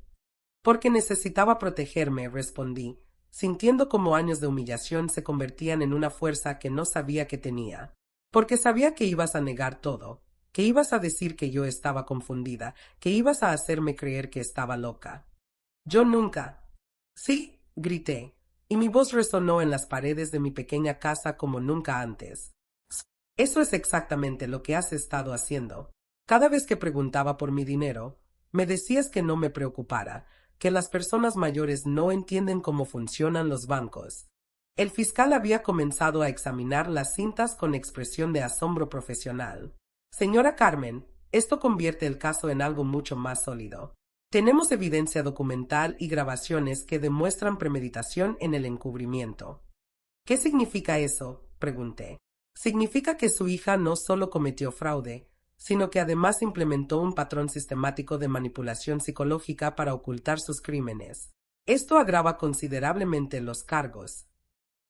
Porque necesitaba protegerme, respondí, sintiendo como años de humillación se convertían en una fuerza que no sabía que tenía. Porque sabía que ibas a negar todo, que ibas a decir que yo estaba confundida, que ibas a hacerme creer que estaba loca. Yo nunca. Sí, grité, y mi voz resonó en las paredes de mi pequeña casa como nunca antes. Eso es exactamente lo que has estado haciendo. Cada vez que preguntaba por mi dinero, me decías que no me preocupara, que las personas mayores no entienden cómo funcionan los bancos. El fiscal había comenzado a examinar las cintas con expresión de asombro profesional. Señora Carmen, esto convierte el caso en algo mucho más sólido. Tenemos evidencia documental y grabaciones que demuestran premeditación en el encubrimiento. ¿Qué significa eso? Pregunté. Significa que su hija no solo cometió fraude, sino que además implementó un patrón sistemático de manipulación psicológica para ocultar sus crímenes. Esto agrava considerablemente los cargos.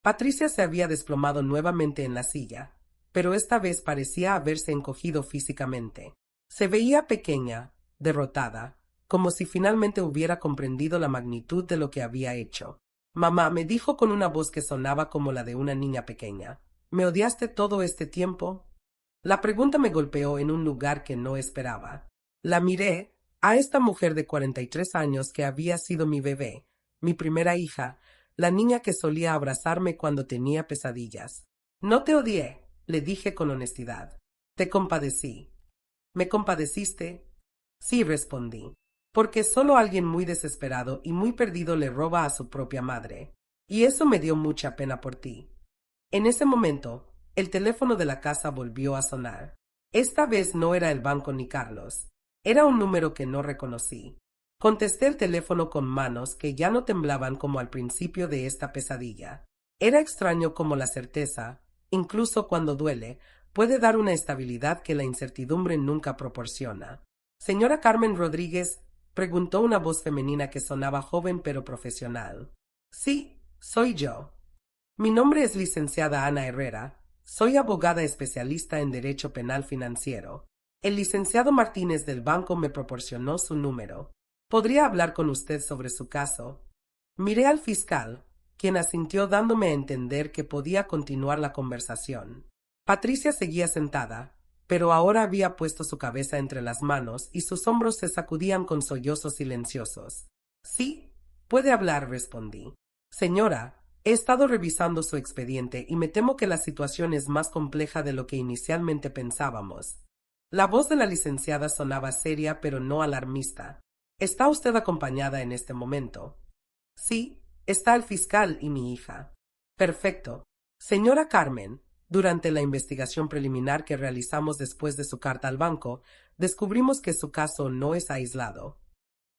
Patricia se había desplomado nuevamente en la silla, pero esta vez parecía haberse encogido físicamente. Se veía pequeña, derrotada, como si finalmente hubiera comprendido la magnitud de lo que había hecho. Mamá, me dijo con una voz que sonaba como la de una niña pequeña. ¿Me odiaste todo este tiempo? La pregunta me golpeó en un lugar que no esperaba. La miré, a esta mujer de 43 años que había sido mi bebé, mi primera hija, la niña que solía abrazarme cuando tenía pesadillas. No te odié, le dije con honestidad. Te compadecí. ¿Me compadeciste? Sí, respondí. Porque solo alguien muy desesperado y muy perdido le roba a su propia madre. Y eso me dio mucha pena por ti. En ese momento, el teléfono de la casa volvió a sonar. Esta vez no era el banco ni Carlos. Era un número que no reconocí. Contesté el teléfono con manos que ya no temblaban como al principio de esta pesadilla. Era extraño como la certeza, incluso cuando duele, puede dar una estabilidad que la incertidumbre nunca proporciona. Señora Carmen Rodríguez, preguntó una voz femenina que sonaba joven pero profesional. Sí, soy yo. Mi nombre es licenciada Ana Herrera. Soy abogada especialista en Derecho Penal Financiero. El licenciado Martínez del banco me proporcionó su número. ¿Podría hablar con usted sobre su caso? Miré al fiscal, quien asintió dándome a entender que podía continuar la conversación. Patricia seguía sentada, pero ahora había puesto su cabeza entre las manos y sus hombros se sacudían con sollozos silenciosos. Sí, puede hablar, respondí. Señora, he estado revisando su expediente y me temo que la situación es más compleja de lo que inicialmente pensábamos. La voz de la licenciada sonaba seria pero no alarmista. ¿Está usted acompañada en este momento? Sí, está el fiscal y mi hija. Perfecto. Señora Carmen, durante la investigación preliminar que realizamos después de su carta al banco, descubrimos que su caso no es aislado.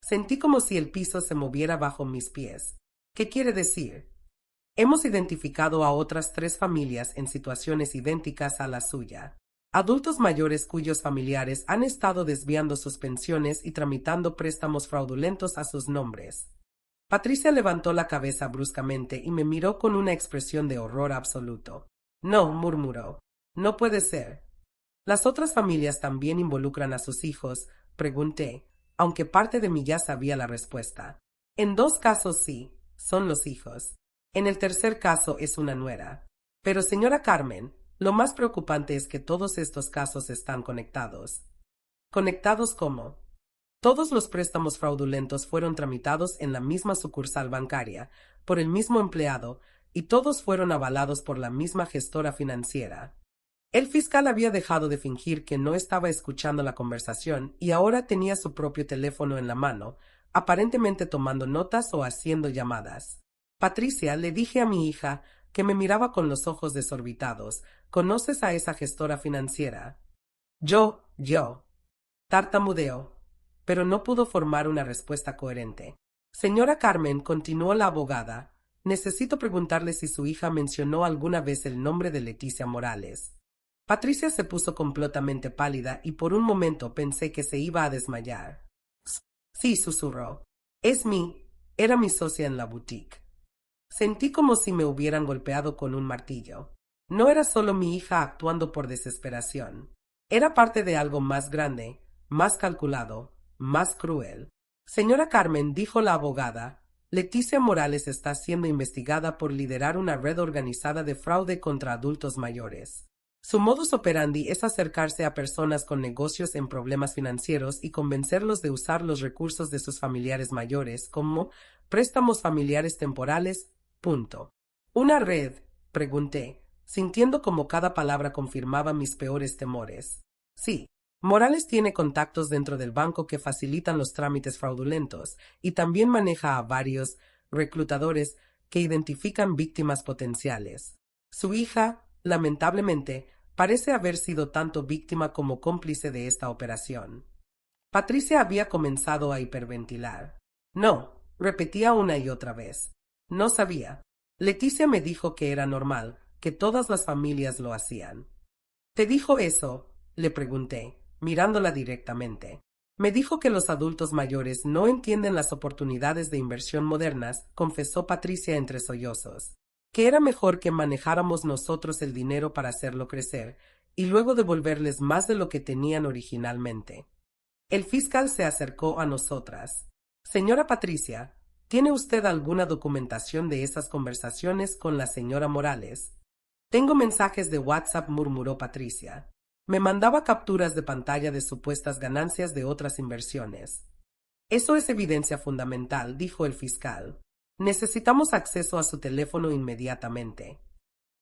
Sentí como si el piso se moviera bajo mis pies. ¿Qué quiere decir? Hemos identificado a otras 3 familias en situaciones idénticas a la suya. Adultos mayores cuyos familiares han estado desviando sus pensiones y tramitando préstamos fraudulentos a sus nombres. Patricia levantó la cabeza bruscamente y me miró con una expresión de horror absoluto. No, murmuró. No puede ser. ¿Las otras familias también involucran a sus hijos? Pregunté, aunque parte de mí ya sabía la respuesta. En 2 casos sí, son los hijos. En el tercer caso es una nuera. Pero, señora Carmen, lo más preocupante es que todos estos casos están conectados. ¿Conectados cómo? Todos los préstamos fraudulentos fueron tramitados en la misma sucursal bancaria, por el mismo empleado, y todos fueron avalados por la misma gestora financiera. El fiscal había dejado de fingir que no estaba escuchando la conversación y ahora tenía su propio teléfono en la mano, aparentemente tomando notas o haciendo llamadas. Patricia, le dije a mi hija, que me miraba con los ojos desorbitados, ¿conoces a esa gestora financiera? Yo. Tartamudeó, pero no pudo formar una respuesta coherente. Señora Carmen, continuó la abogada, necesito preguntarle si su hija mencionó alguna vez el nombre de Leticia Morales. Patricia se puso completamente pálida y por un momento pensé que se iba a desmayar. Sí, susurró. Era mi socia en la boutique. Sentí como si me hubieran golpeado con un martillo. No era solo mi hija actuando por desesperación. Era parte de algo más grande, más calculado, más cruel. Señora Carmen, dijo la abogada, Leticia Morales está siendo investigada por liderar una red organizada de fraude contra adultos mayores. Su modus operandi es acercarse a personas con negocios en problemas financieros y convencerlos de usar los recursos de sus familiares mayores como préstamos familiares temporales. Punto. ¿Una red? Pregunté, sintiendo como cada palabra confirmaba mis peores temores. Sí, Morales tiene contactos dentro del banco que facilitan los trámites fraudulentos y también maneja a varios reclutadores que identifican víctimas potenciales. Su hija, lamentablemente, parece haber sido tanto víctima como cómplice de esta operación. Patricia había comenzado a hiperventilar. No, repetía una y otra vez. No sabía. Leticia me dijo que era normal, que todas las familias lo hacían. ¿Te dijo eso? Le pregunté, mirándola directamente. Me dijo que los adultos mayores no entienden las oportunidades de inversión modernas, confesó Patricia entre sollozos. Que era mejor que manejáramos nosotros el dinero para hacerlo crecer, y luego devolverles más de lo que tenían originalmente. El fiscal se acercó a nosotras. Señora Patricia, ¿tiene usted alguna documentación de esas conversaciones con la señora Morales? Tengo mensajes de WhatsApp, murmuró Patricia. Me mandaba capturas de pantalla de supuestas ganancias de otras inversiones. Eso es evidencia fundamental, dijo el fiscal. Necesitamos acceso a su teléfono inmediatamente.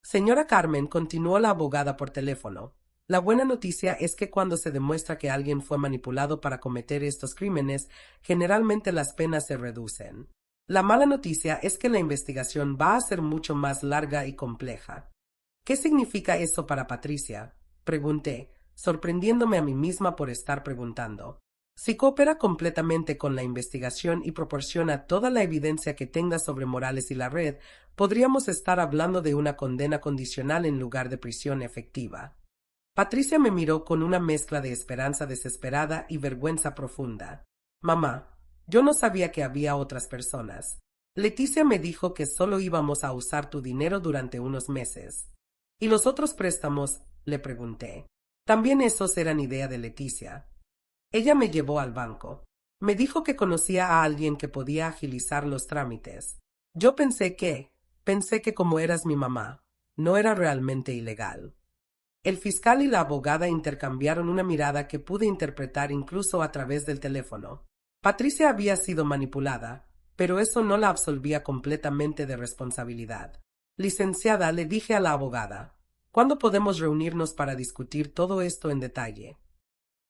Señora Carmen, continuó la abogada por teléfono. La buena noticia es que cuando se demuestra que alguien fue manipulado para cometer estos crímenes, generalmente las penas se reducen. La mala noticia es que la investigación va a ser mucho más larga y compleja. ¿Qué significa eso para Patricia? Pregunté, sorprendiéndome a mí misma por estar preguntando. Si coopera completamente con la investigación y proporciona toda la evidencia que tenga sobre Morales y la red, podríamos estar hablando de una condena condicional en lugar de prisión efectiva. Patricia me miró con una mezcla de esperanza desesperada y vergüenza profunda. Mamá, yo no sabía que había otras personas. Leticia me dijo que solo íbamos a usar tu dinero durante unos meses. ¿Y los otros préstamos? Le pregunté. También esos eran idea de Leticia. Ella me llevó al banco. Me dijo que conocía a alguien que podía agilizar los trámites. Yo pensé que como eras mi mamá, no era realmente ilegal. El fiscal y la abogada intercambiaron una mirada que pude interpretar incluso a través del teléfono. Patricia había sido manipulada, pero eso no la absolvía completamente de responsabilidad. Licenciada, le dije a la abogada, ¿cuándo podemos reunirnos para discutir todo esto en detalle?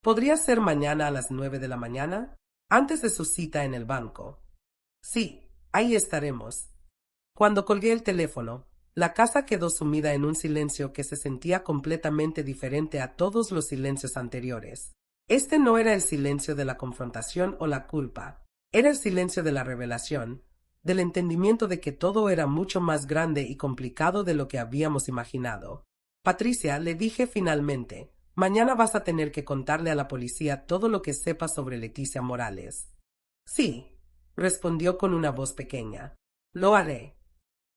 ¿Podría ser mañana a las 9 de la mañana? Antes de su cita en el banco. Sí, ahí estaremos. Cuando colgué el teléfono, la casa quedó sumida en un silencio que se sentía completamente diferente a todos los silencios anteriores. Este no era el silencio de la confrontación o la culpa, era el silencio de la revelación, del entendimiento de que todo era mucho más grande y complicado de lo que habíamos imaginado. Patricia, le dije finalmente, mañana vas a tener que contarle a la policía todo lo que sepas sobre Leticia Morales. Sí, respondió con una voz pequeña. Lo haré.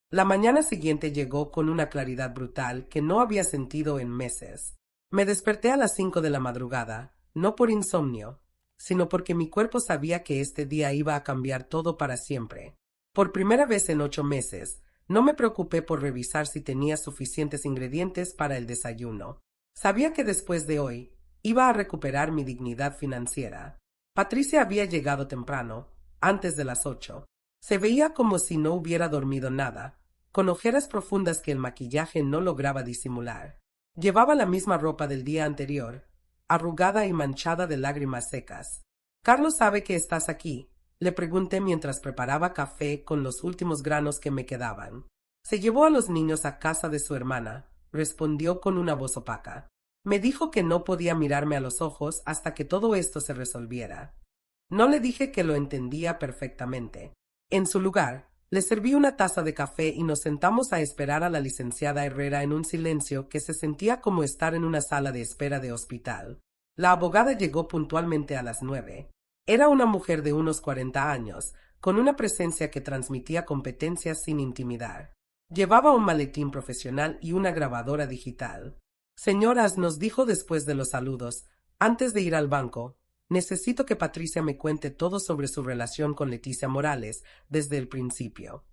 La mañana siguiente llegó con una claridad brutal que no había sentido en meses. Me desperté a las 5 de la madrugada, no por insomnio, sino porque mi cuerpo sabía que este día iba a cambiar todo para siempre. Por primera vez en 8 meses, no me preocupé por revisar si tenía suficientes ingredientes para el desayuno. Sabía que después de hoy, iba a recuperar mi dignidad financiera. Patricia había llegado temprano, antes de las 8. Se veía como si no hubiera dormido nada, con ojeras profundas que el maquillaje no lograba disimular. Llevaba la misma ropa del día anterior, arrugada y manchada de lágrimas secas. «Carlos sabe que estás aquí», le pregunté mientras preparaba café con los últimos granos que me quedaban. «Se llevó a los niños a casa de su hermana», respondió con una voz opaca. Me dijo que no podía mirarme a los ojos hasta que todo esto se resolviera. No le dije que lo entendía perfectamente. En su lugar, le serví una taza de café y nos sentamos a esperar a la licenciada Herrera en un silencio que se sentía como estar en una sala de espera de hospital. La abogada llegó puntualmente a las 9. Era una mujer de unos 40 años, con una presencia que transmitía competencia sin intimidar. Llevaba un maletín profesional y una grabadora digital. «Señoras», nos dijo después de los saludos, antes de ir al banco, necesito que Patricia me cuente todo sobre su relación con Leticia Morales desde el principio.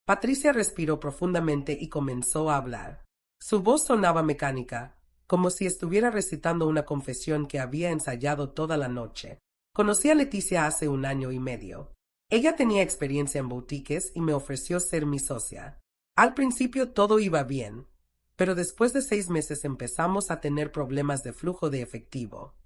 Patricia respiró profundamente y comenzó a hablar. Su voz sonaba mecánica, como si estuviera recitando una confesión que había ensayado toda la noche. Conocí a Leticia hace 1 año y medio. Ella tenía experiencia en boutiques y me ofreció ser mi socia. Al principio todo iba bien, pero después de 6 meses empezamos a tener problemas de flujo de efectivo.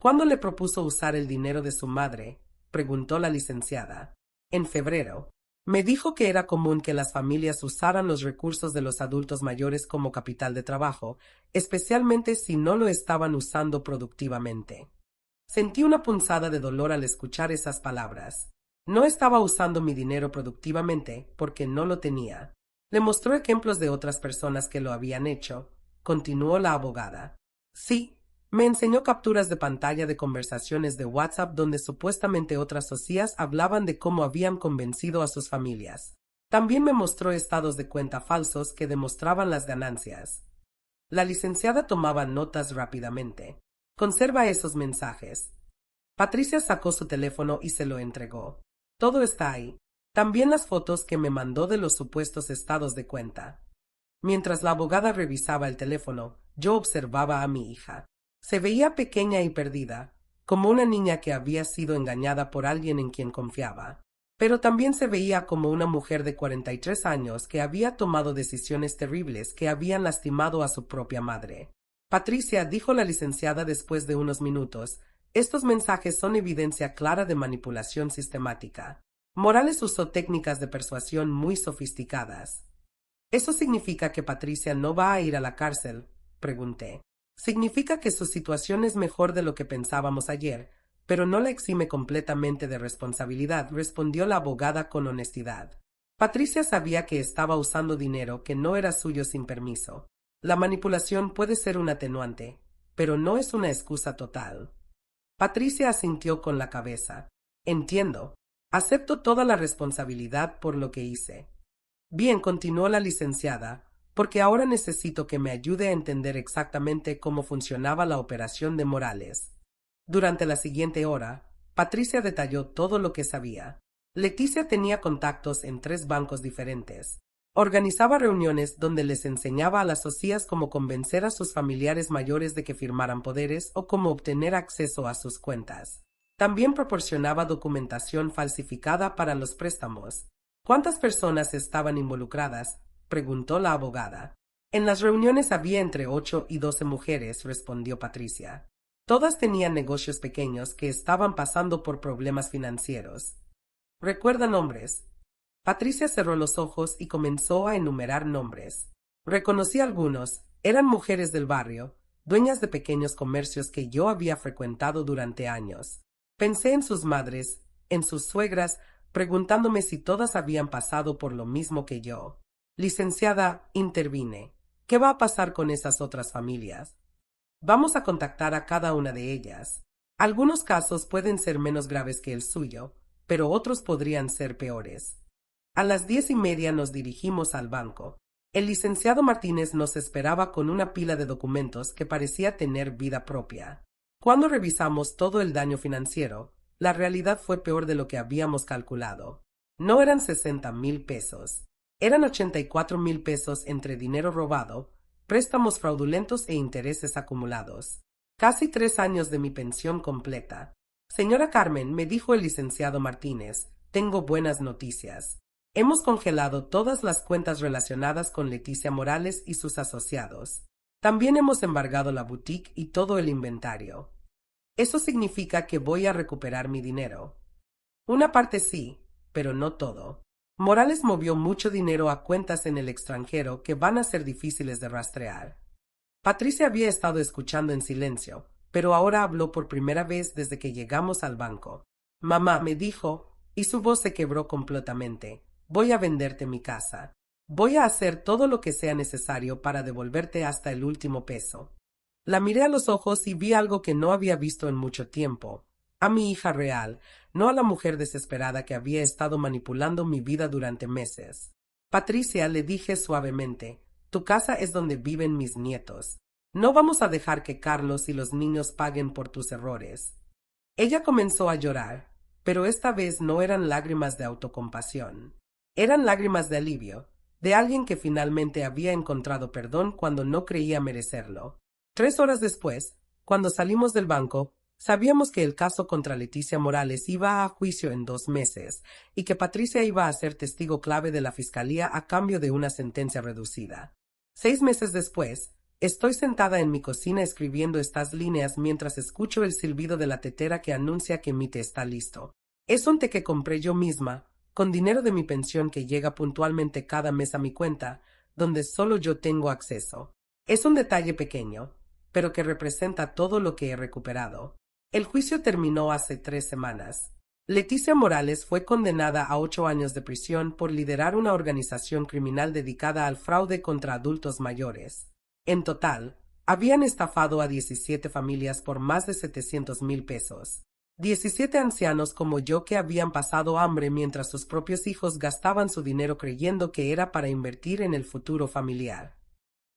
«¿Cuándo le propuso usar el dinero de su madre?», preguntó la licenciada. «En febrero. Me dijo que era común que las familias usaran los recursos de los adultos mayores como capital de trabajo, especialmente si no lo estaban usando productivamente». Sentí una punzada de dolor al escuchar esas palabras. No estaba usando mi dinero productivamente porque no lo tenía. Le mostró ejemplos de otras personas que lo habían hecho. Continuó la abogada. «Sí. Me enseñó capturas de pantalla de conversaciones de WhatsApp donde supuestamente otras socias hablaban de cómo habían convencido a sus familias. También me mostró estados de cuenta falsos que demostraban las ganancias». La licenciada tomaba notas rápidamente. «Conserva esos mensajes». Patricia sacó su teléfono y se lo entregó. «Todo está ahí. También las fotos que me mandó de los supuestos estados de cuenta». Mientras la abogada revisaba el teléfono, yo observaba a mi hija. Se veía pequeña y perdida, como una niña que había sido engañada por alguien en quien confiaba. Pero también se veía como una mujer de 43 años que había tomado decisiones terribles que habían lastimado a su propia madre. «Patricia», dijo la licenciada después de unos minutos, «estos mensajes son evidencia clara de manipulación sistemática. Morales usó técnicas de persuasión muy sofisticadas». «¿Eso significa que Patricia no va a ir a la cárcel?», pregunté. «Significa que su situación es mejor de lo que pensábamos ayer, pero no la exime completamente de responsabilidad», respondió la abogada con honestidad. Patricia sabía que estaba usando dinero que no era suyo sin permiso. La manipulación puede ser un atenuante, pero no es una excusa total. Patricia asintió con la cabeza. «Entiendo. Acepto toda la responsabilidad por lo que hice». «Bien», continuó la licenciada, porque ahora necesito que me ayude a entender exactamente cómo funcionaba la operación de Morales. Durante la siguiente hora, Patricia detalló todo lo que sabía. Leticia tenía contactos en 3 bancos diferentes. Organizaba reuniones donde les enseñaba a las socias cómo convencer a sus familiares mayores de que firmaran poderes o cómo obtener acceso a sus cuentas. También proporcionaba documentación falsificada para los préstamos. ¿Cuántas personas estaban involucradas?, preguntó la abogada. En las reuniones había entre 8 y 12 mujeres, respondió Patricia. Todas tenían negocios pequeños que estaban pasando por problemas financieros. ¿Recuerda nombres? Patricia cerró los ojos y comenzó a enumerar nombres. Reconocí algunos. Eran mujeres del barrio, dueñas de pequeños comercios que yo había frecuentado durante años. Pensé en sus madres, en sus suegras, preguntándome si todas habían pasado por lo mismo que yo. Licenciada, intervine. ¿Qué va a pasar con esas otras familias? Vamos a contactar a cada una de ellas. Algunos casos pueden ser menos graves que el suyo, pero otros podrían ser peores. A las 10:30 nos dirigimos al banco. El licenciado Martínez nos esperaba con una pila de documentos que parecía tener vida propia. Cuando revisamos todo el daño financiero, la realidad fue peor de lo que habíamos calculado. No eran 60,000 pesos. Eran 84,000 pesos entre dinero robado, préstamos fraudulentos e intereses acumulados. Casi 3 años de mi pensión completa. Señora Carmen, me dijo el licenciado Martínez, tengo buenas noticias. Hemos congelado todas las cuentas relacionadas con Leticia Morales y sus asociados. También hemos embargado la boutique y todo el inventario. Eso significa que voy a recuperar mi dinero. Una parte sí, pero no todo. Morales movió mucho dinero a cuentas en el extranjero que van a ser difíciles de rastrear. Patricia había estado escuchando en silencio, pero ahora habló por primera vez desde que llegamos al banco. Mamá, me dijo, y su voz se quebró completamente. Voy a venderte mi casa. Voy a hacer todo lo que sea necesario para devolverte hasta el último peso. La miré a los ojos y vi algo que no había visto en mucho tiempo. A mi hija real, no a la mujer desesperada que había estado manipulando mi vida durante meses. Patricia, le dije suavemente, tu casa es donde viven mis nietos. No vamos a dejar que Carlos y los niños paguen por tus errores. Ella comenzó a llorar, pero esta vez no eran lágrimas de autocompasión. Eran lágrimas de alivio, de alguien que finalmente había encontrado perdón cuando no creía merecerlo. 3 horas después, cuando salimos del banco, sabíamos que el caso contra Leticia Morales iba a juicio en 2 meses y que Patricia iba a ser testigo clave de la fiscalía a cambio de una sentencia reducida. 6 meses después, estoy sentada en mi cocina escribiendo estas líneas mientras escucho el silbido de la tetera que anuncia que mi té está listo. Es un té que compré yo misma, con dinero de mi pensión que llega puntualmente cada mes a mi cuenta, donde solo yo tengo acceso. Es un detalle pequeño, pero que representa todo lo que he recuperado. El juicio terminó hace 3 semanas. Leticia Morales fue condenada a 8 años de prisión por liderar una organización criminal dedicada al fraude contra adultos mayores. En total, habían estafado a 17 familias por más de 700,000 pesos. 17 ancianos como yo que habían pasado hambre mientras sus propios hijos gastaban su dinero creyendo que era para invertir en el futuro familiar.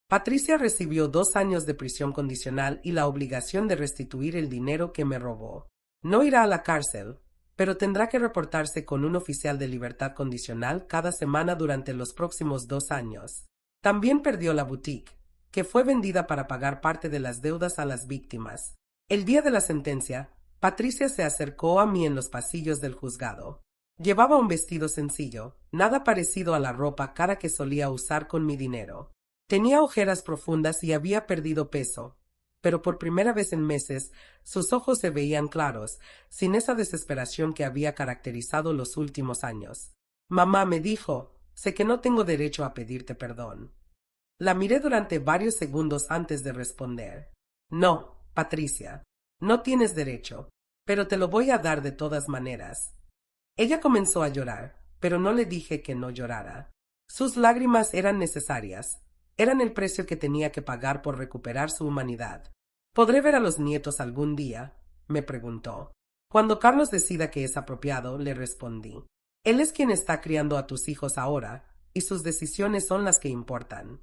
Patricia recibió 2 años de prisión condicional y la obligación de restituir el dinero que me robó. No irá a la cárcel, pero tendrá que reportarse con un oficial de libertad condicional cada semana durante los próximos 2 años. También perdió la boutique, que fue vendida para pagar parte de las deudas a las víctimas. El día de la sentencia, Patricia se acercó a mí en los pasillos del juzgado. Llevaba un vestido sencillo, nada parecido a la ropa cara que solía usar con mi dinero. Tenía ojeras profundas y había perdido peso, pero por primera vez en meses sus ojos se veían claros, sin esa desesperación que había caracterizado los últimos años. Mamá, me dijo, sé que no tengo derecho a pedirte perdón. La miré durante varios segundos antes de responder. No, Patricia, no tienes derecho, pero te lo voy a dar de todas maneras. Ella comenzó a llorar, pero no le dije que no llorara. Sus lágrimas eran necesarias. Eran el precio que tenía que pagar por recuperar su humanidad. ¿Podré ver a los nietos algún día?, me preguntó. Cuando Carlos decida que es apropiado, le respondí. Él es quien está criando a tus hijos ahora, y sus decisiones son las que importan.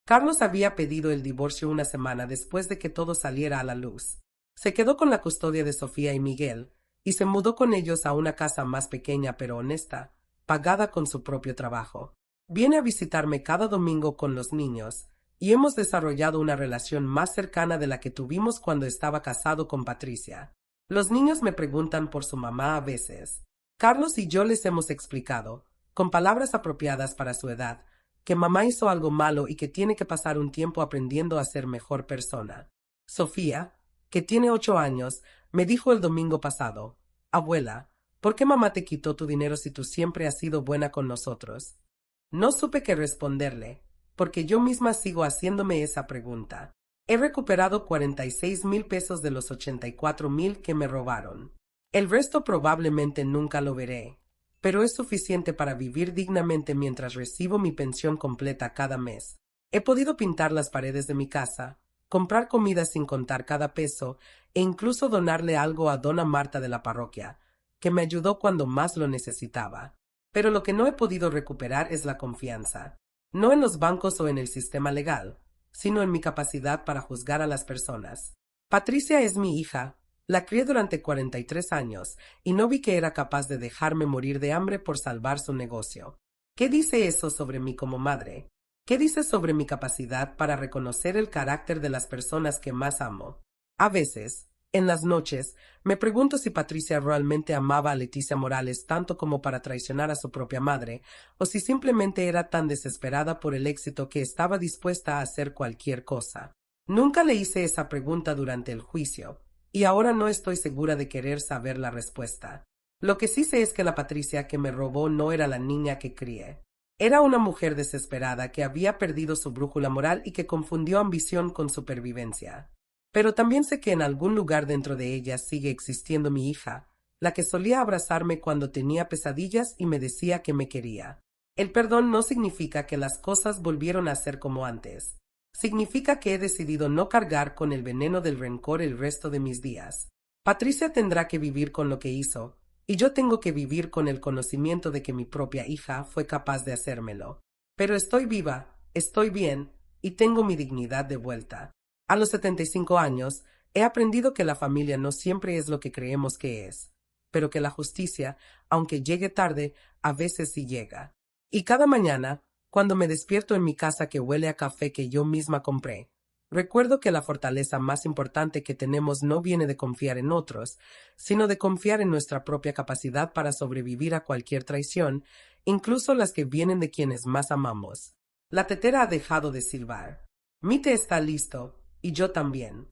Carlos había pedido el divorcio una semana después de que todo saliera a la luz. Se quedó con la custodia de Sofía y Miguel, y se mudó con ellos a una casa más pequeña pero honesta, pagada con su propio trabajo. Viene a visitarme cada domingo con los niños, y hemos desarrollado una relación más cercana de la que tuvimos cuando estaba casado con Patricia. Los niños me preguntan por su mamá a veces. Carlos y yo les hemos explicado, con palabras apropiadas para su edad, que mamá hizo algo malo y que tiene que pasar un tiempo aprendiendo a ser mejor persona. Sofía, que tiene 8 años, me dijo el domingo pasado: Abuela, ¿por qué mamá te quitó tu dinero si tú siempre has sido buena con nosotros? No supe qué responderle, porque yo misma sigo haciéndome esa pregunta. He recuperado 46,000 pesos de los 84,000 que me robaron. El resto probablemente nunca lo veré, pero es suficiente para vivir dignamente mientras recibo mi pensión completa cada mes. He podido pintar las paredes de mi casa, comprar comida sin contar cada peso e incluso donarle algo a Dona Marta de la parroquia, que me ayudó cuando más lo necesitaba. Pero lo que no he podido recuperar es la confianza, no en los bancos o en el sistema legal, sino en mi capacidad para juzgar a las personas. Patricia es mi hija. La crié durante 43 años y no vi que era capaz de dejarme morir de hambre por salvar su negocio. ¿Qué dice eso sobre mí como madre? ¿Qué dice sobre mi capacidad para reconocer el carácter de las personas que más amo? A veces, en las noches, me pregunto si Patricia realmente amaba a Leticia Morales tanto como para traicionar a su propia madre, o si simplemente era tan desesperada por el éxito que estaba dispuesta a hacer cualquier cosa. Nunca le hice esa pregunta durante el juicio, y ahora no estoy segura de querer saber la respuesta. Lo que sí sé es que la Patricia que me robó no era la niña que crié. Era una mujer desesperada que había perdido su brújula moral y que confundió ambición con supervivencia. Pero también sé que en algún lugar dentro de ella sigue existiendo mi hija, la que solía abrazarme cuando tenía pesadillas y me decía que me quería. El perdón no significa que las cosas volvieron a ser como antes. Significa que he decidido no cargar con el veneno del rencor el resto de mis días. Patricia tendrá que vivir con lo que hizo, y yo tengo que vivir con el conocimiento de que mi propia hija fue capaz de hacérmelo. Pero estoy viva, estoy bien, y tengo mi dignidad de vuelta. A los 75 años, he aprendido que la familia no siempre es lo que creemos que es, pero que la justicia, aunque llegue tarde, a veces sí llega. Y cada mañana, cuando me despierto en mi casa que huele a café que yo misma compré, recuerdo que la fortaleza más importante que tenemos no viene de confiar en otros, sino de confiar en nuestra propia capacidad para sobrevivir a cualquier traición, incluso las que vienen de quienes más amamos. La tetera ha dejado de silbar. Mi té está listo, y yo también.